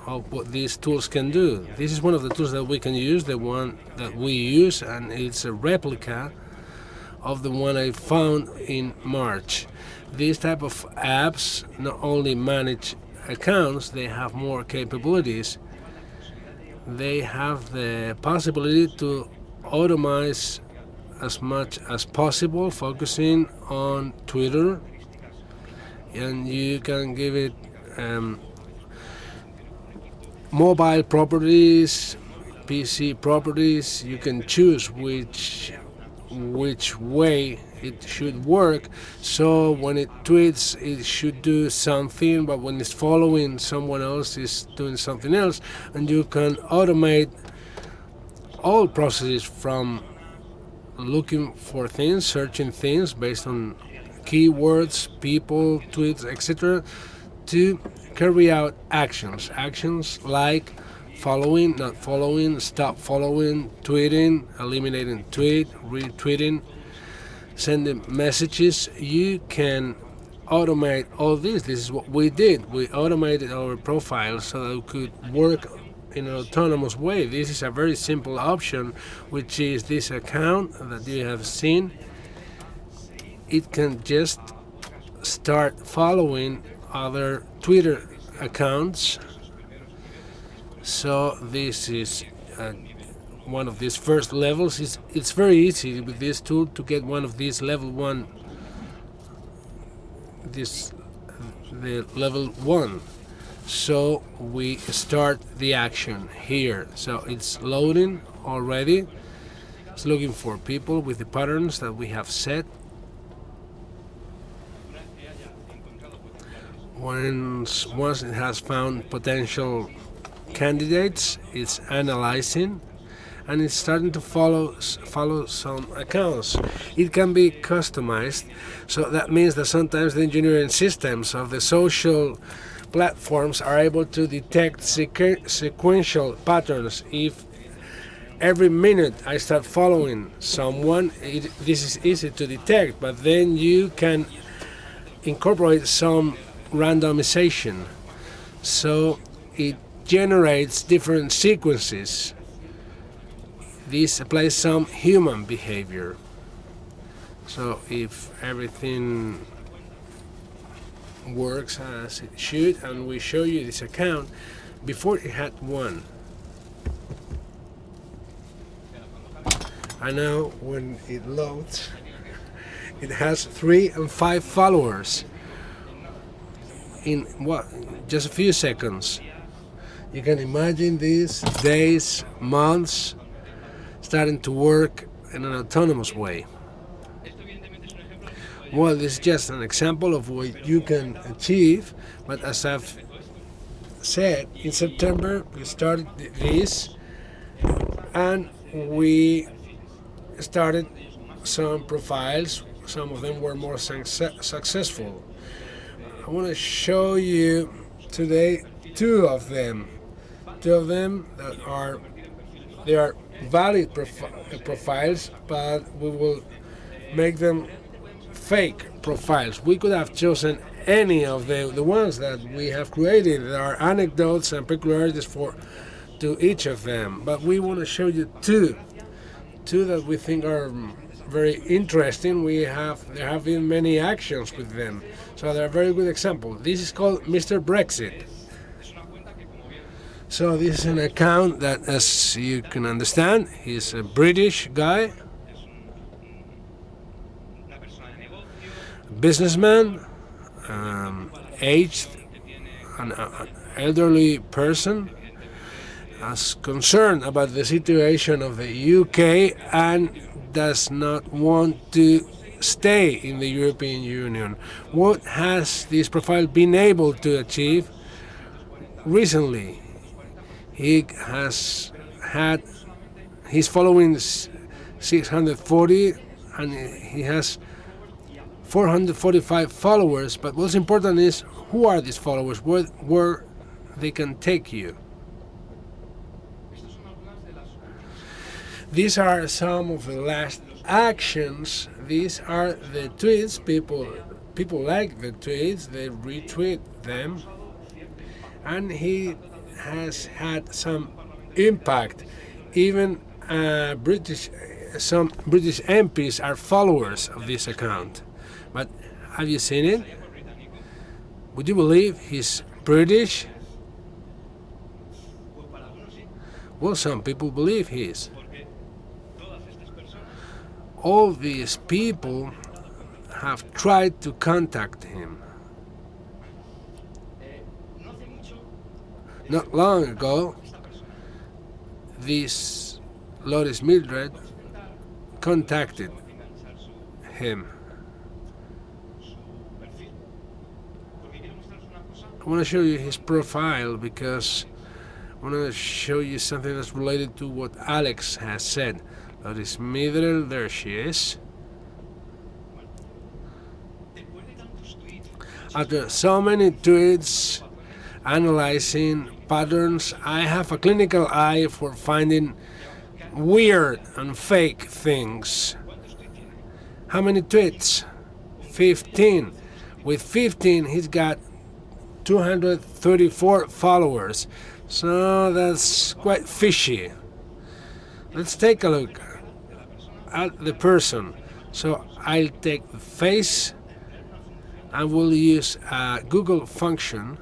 of what these tools can do. This is one of the tools that we can use, the one that we use, and it's a replica of the one I found in March. These type of apps not only manage accounts, they have more capabilities. They have the possibility to automate as much as possible, focusing on Twitter, and you can give it mobile properties, PC properties. You can choose which way it should work. So when it tweets, it should do something, but when it's following someone else, it's doing something else. And you can automate all processes, from looking for things, searching things based on keywords, people, tweets, etc., to carry out actions like following, not following, stop following, tweeting, eliminating tweet, retweeting, sending messages. You can automate all this. This is what we did. We automated our profile so that we could work in an autonomous way. This is a very simple option, which is this account that you have seen. It can just start following other Twitter accounts. So this is one of these first levels. It's very easy with this tool to get one of these level 1. The level 1. So we start the action here. So it's loading already. It's looking for people with the patterns that we have set. Once it has found potential candidates, it's analyzing, and it's starting to follow some accounts. It can be customized, so that means that sometimes the engineering systems of the social platforms are able to detect sequential patterns. If every minute I start following someone, this is easy to detect, but then you can incorporate some randomization, so it generates different sequences. This applies some human behavior. So if everything works as it should, and we show you this account, before it had 1, And now when it loads, it has 3 and 5 followers in just a few seconds. You can imagine these days, months, starting to work in an autonomous way. Well, this is just an example of what you can achieve, but as I've said, in September we started this, and we started some profiles. Some of them were more successful. I want to show you today two of them that are valid profiles, but we will make them fake profiles. We could have chosen any of the ones that we have created. There are anecdotes and peculiarities to each of them, but we want to show you two that we think are very interesting. There have been many actions with them, so they're a very good example. This is called Mr. Brexit. So this is an account that, as you can understand, he's a British guy, businessman, aged, an elderly person, is concerned about the situation of the UK and does not want to stay in the European Union. What has this profile been able to achieve recently? He has had his following 640, and he has 445 followers, but what's important is who are these followers, where they can take you. These are some of the last actions. These are the tweets. People like the tweets, they retweet them, and he has had some impact. Even some British MPs are followers of this account. But have you seen it? Would you believe he's British? Well, some people believe he is. All these people have tried to contact him. Not long ago, this Loris Mildred contacted him. I want to show you his profile because I want to show you something that's related to what Alex has said. Loris Mildred, there she is. After so many tweets analyzing patterns, I have a clinical eye for finding weird and fake things. How many tweets? 15. With 15, he's got 234 followers. So that's quite fishy. Let's take a look at the person. So I'll take the face and we'll use a Google function.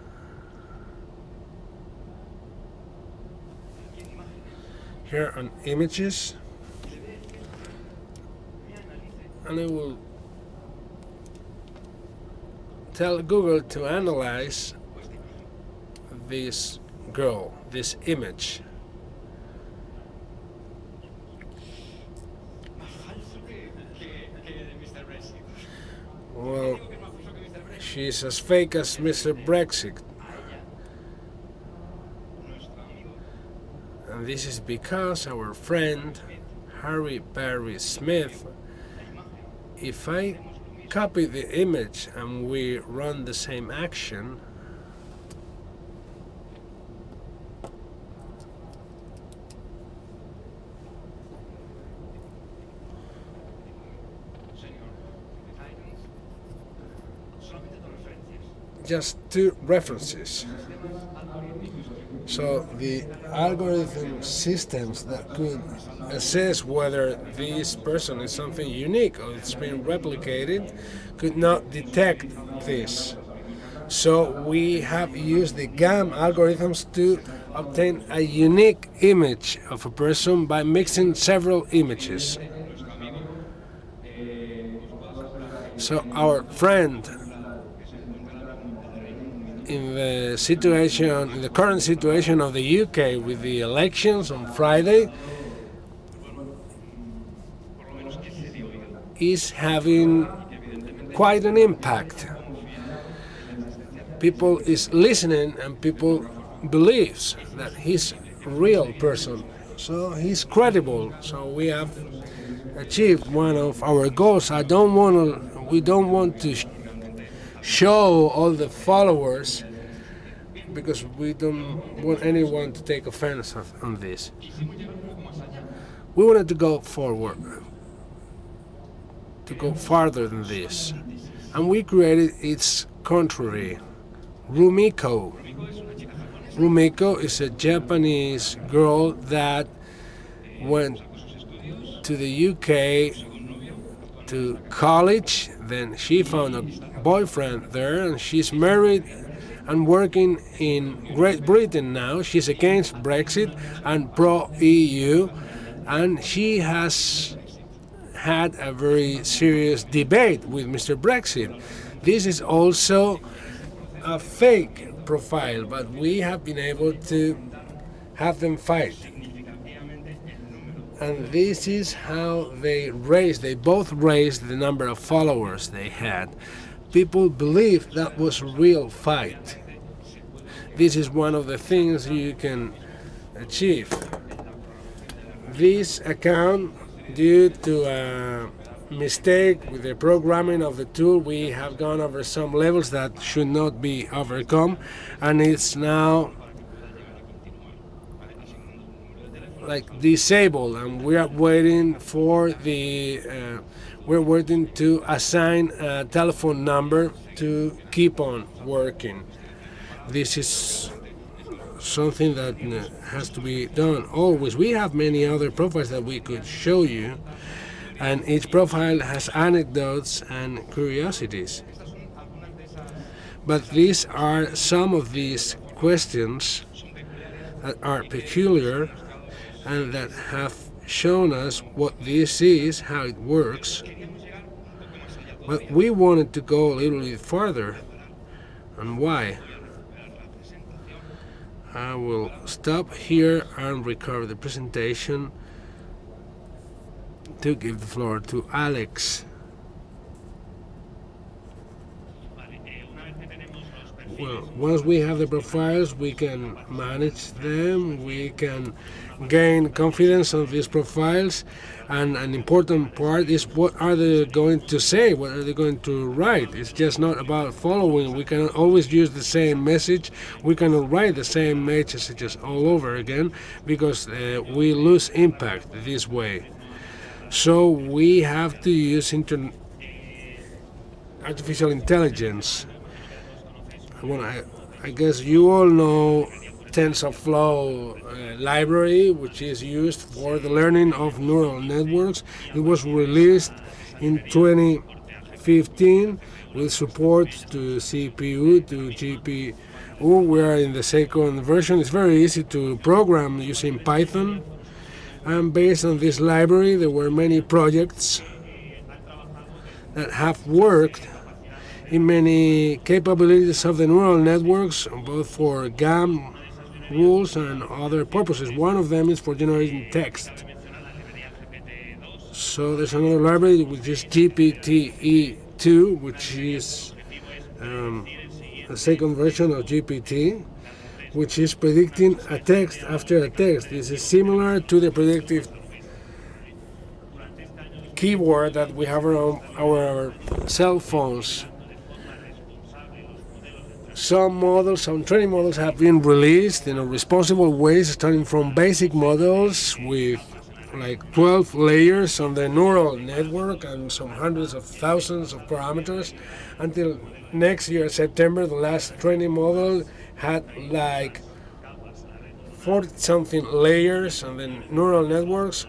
Here on images, and I will tell Google to analyze this girl, this image. Well, she's as fake as Mr. Brexit. And this is because our friend Harry Barry Smith, if I copy the image and we run the same action, just 2 references. So the algorithm systems that could assess whether this person is something unique or it's been replicated could not detect this. So we have used the GAM algorithms to obtain a unique image of a person by mixing several images. So our friend in the current situation of the UK with the elections on Friday is having quite an impact. People is listening and people believes that he's a real person, so he's credible. So we have achieved one of our goals. We don't want to show all the followers because we don't want anyone to take offense on this. We wanted to go forward, to go farther than this, and we created its contrary, Rumiko. Rumiko is a Japanese girl that went to the UK to college, then she found a boyfriend there, and she's married and working in Great Britain now. She's against Brexit and pro-EU, and she has had a very serious debate with Mr. Brexit. This is also a fake profile, but we have been able to have them fight. And this is how they both raised the number of followers they had. People believe that was a real fight. This is one of the things you can achieve. This account, due to a mistake with the programming of the tool, we have gone over some levels that should not be overcome, and it's now like disabled, and we are waiting for we're waiting to assign a telephone number to keep on working. This is something that has to be done always. We have many other profiles that we could show you, and each profile has anecdotes and curiosities. But these are some of these questions that are peculiar and that have shown us what this is, how it works. But we wanted to go a little bit farther. And why? I will stop here and recover the presentation to give the floor to Alex. Well, once we have the profiles, we can manage them, we can gain confidence on these profiles, and an important part is what are they going to say, what are they going to write. It's just not about following. We cannot always use the same message, we cannot write the same messages all over again, because we lose impact this way. So we have to use artificial intelligence. I guess you all know TensorFlow library, which is used for the learning of neural networks. It was released in 2015 with support to CPU, to GPU. We are in the second version. It's very easy to program using Python. And based on this library, there were many projects that have worked in many capabilities of the neural networks, both for GAM rules and other purposes. One of them is for generating text. So there's another library which is GPT-2, which is a second version of GPT, which is predicting a text after a text. This is similar to the predictive keyboard that we have around our cell phones. Some training models have been released in a responsible way, starting from basic models with like 12 layers on the neural network and some hundreds of thousands of parameters, until next year, September, the last training model had like 40-something layers on the neural networks,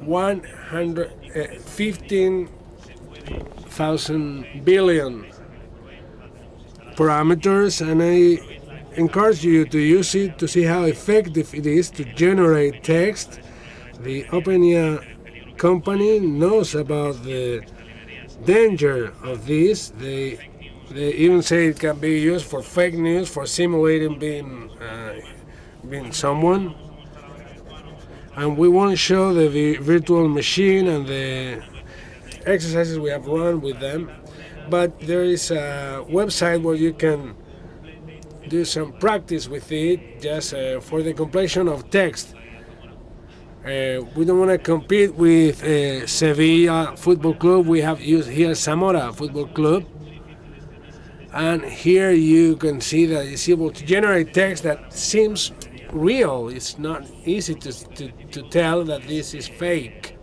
15,000 billion parameters, and I encourage you to use it to see how effective it is to generate text. The OpenAI company knows about the danger of this. They even say it can be used for fake news, for simulating being someone. And we won't show the virtual machine and the exercises we have run with them, but there is a website where you can do some practice with it, just for the completion of text. We don't want to compete with Sevilla Football Club. We have used here Zamora Football Club, and here you can see that it's able to generate text that seems real. It's not easy to tell that this is fake.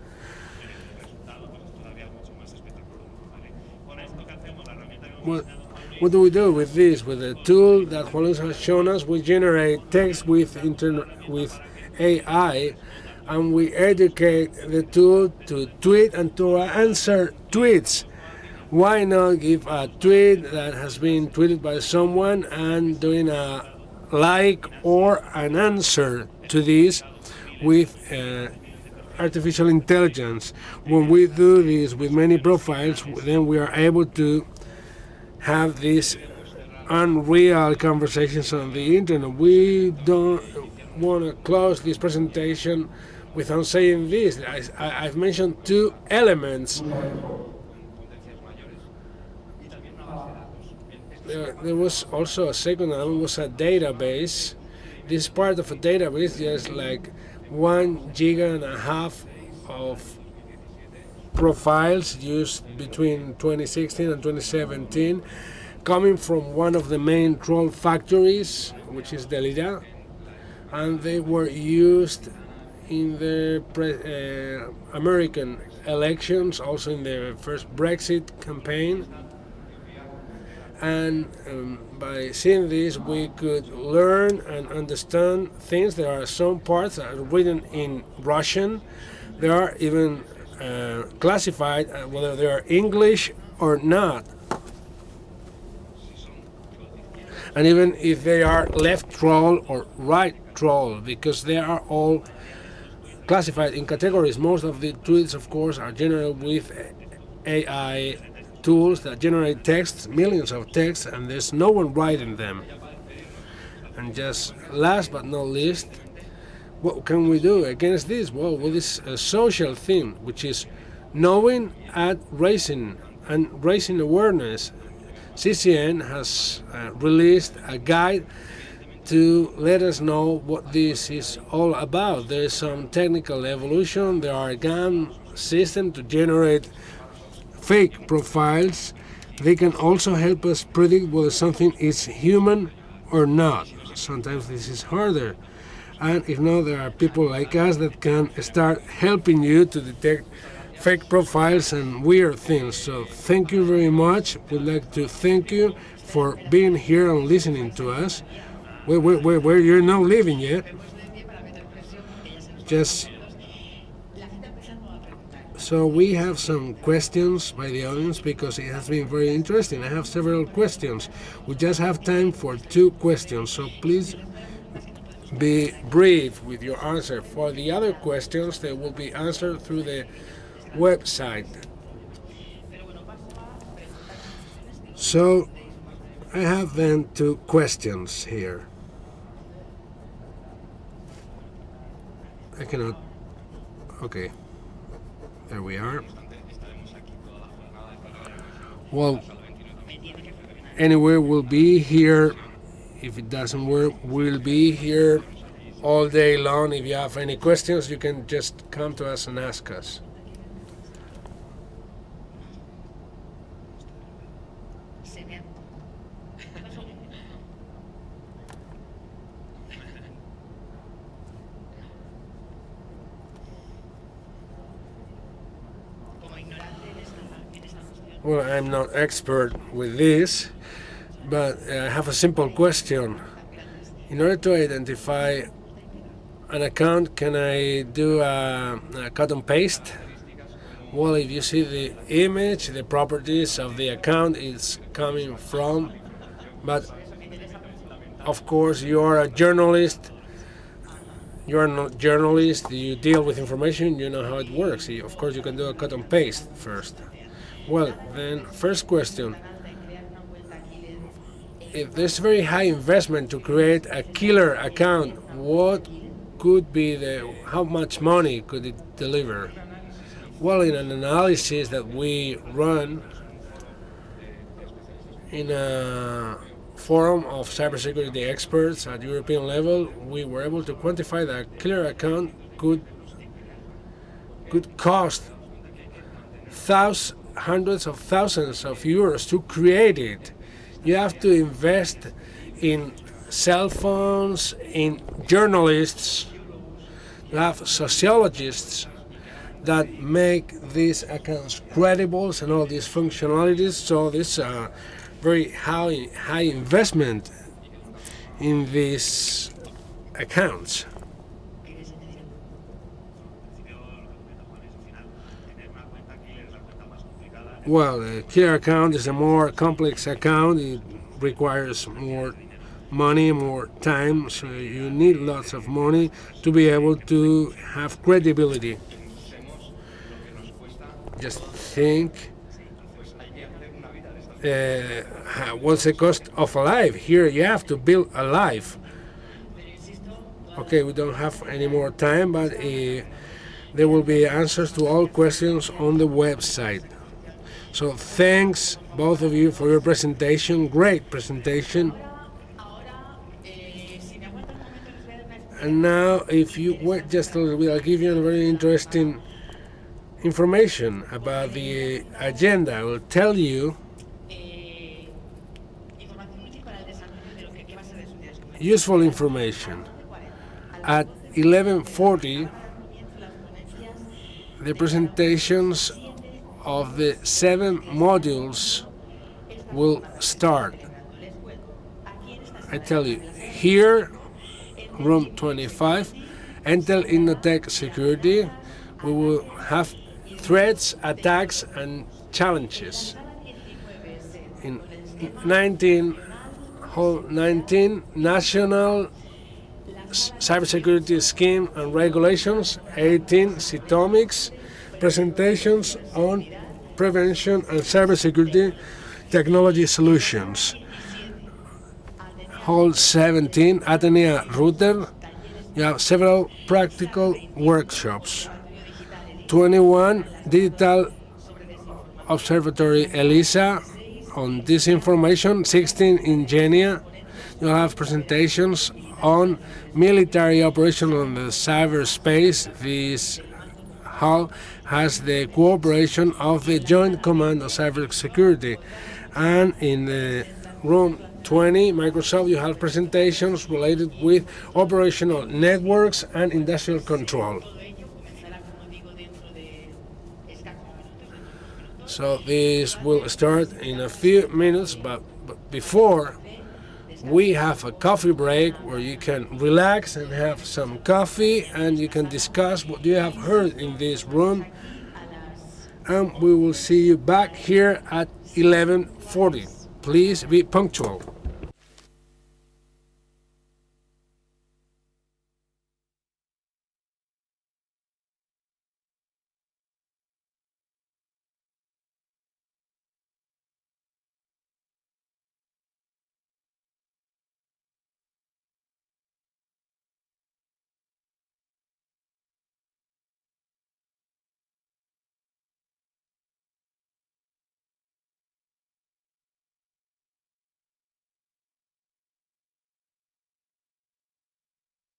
What do we do with this? With the tool that Juan Luis has shown us, we generate text with AI, and we educate the tool to tweet and to answer tweets. Why not give a tweet that has been tweeted by someone and doing a like or an answer to this with artificial intelligence? When we do this with many profiles, then we are able to have these unreal conversations on the internet. We don't want to close this presentation without saying this. I've mentioned two elements. There was also a second element, was a database. This part of a database, just like 1.5 giga of profiles used between 2016 and 2017, coming from one of the main troll factories, which is Delira, and they were used in the American elections, also in the first Brexit campaign. And by seeing this, we could learn and understand things. There are some parts that are written in Russian. There are even classified whether they are English or not. And even if they are left troll or right troll, because they are all classified in categories. Most of the tweets, of course, are generated with AI tools that generate texts, millions of texts, and there's no one writing them. And just last but not least, what can we do against this? Well, with this social thing, which is knowing and raising awareness. CCN has released a guide to let us know what this is all about. There is some technical evolution. There are GAN systems to generate fake profiles. They can also help us predict whether something is human or not. Sometimes this is harder. And if not, there are people like us that can start helping you to detect fake profiles and weird things. So thank you very much. We'd like to thank you for being here and listening to us. Where you're not leaving yet. Just so we have some questions by the audience because it has been very interesting. I have several questions. We just have time for 2 questions, so please be brief with your answer. For the other questions, they will be answered through the website. So I have then 2 questions here. I cannot. Okay. There we are. Well, anyway, we'll be here. If it doesn't work, we'll be here all day long. If you have any questions, you can just come to us and ask us. Well, I'm not expert with this, but I have a simple question. In order to identify an account, can I do a cut and paste? Well, if you see the image, the properties of the account is coming from But of course, you are a journalist. You are not journalist. You deal with information. You know how it works. Of course, you can do a cut and paste first. Well, then, first question. If there's very high investment to create a killer account, what could be how much money could it deliver? Well, in an analysis that we run in a forum of cybersecurity experts at European level, we were able to quantify that a killer account could cost hundreds of thousands of euros to create it. You have to invest in cell phones, in journalists, you have sociologists that make these accounts credible and all these functionalities. So this very high investment in these accounts. Well, a killer account is a more complex account. It requires more money, more time, so you need lots of money to be able to have credibility. Just think, what's the cost of a life? Here you have to build a life. Okay, we don't have any more time, but there will be answers to all questions on the website. So thanks both of you for your presentation, great presentation. And now, if you wait just a little bit, I'll give you a very interesting information about the agenda. I will tell you useful information. At 11:40, the presentations of the 7 modules will start. I tell you, here, room 25, Intel Innotech Security, we will have threats, attacks, and challenges. In 19, National Cybersecurity Scheme and Regulations, 18, CITOMICS, presentations on prevention and cybersecurity technology solutions. Hall 17, Atenea Router, you have several practical workshops. 21, Digital Observatory ELISA on disinformation. 16, Ingenia, you have presentations on military operation on the cyberspace. This hall has the cooperation of the Joint Command of Cybersecurity. And in the room 20, Microsoft, you have presentations related with operational networks and industrial control. So this will start in a few minutes, but before, we have a coffee break where you can relax and have some coffee and you can discuss what you have heard in this room. And we will see you back here at 11:40. Please be punctual.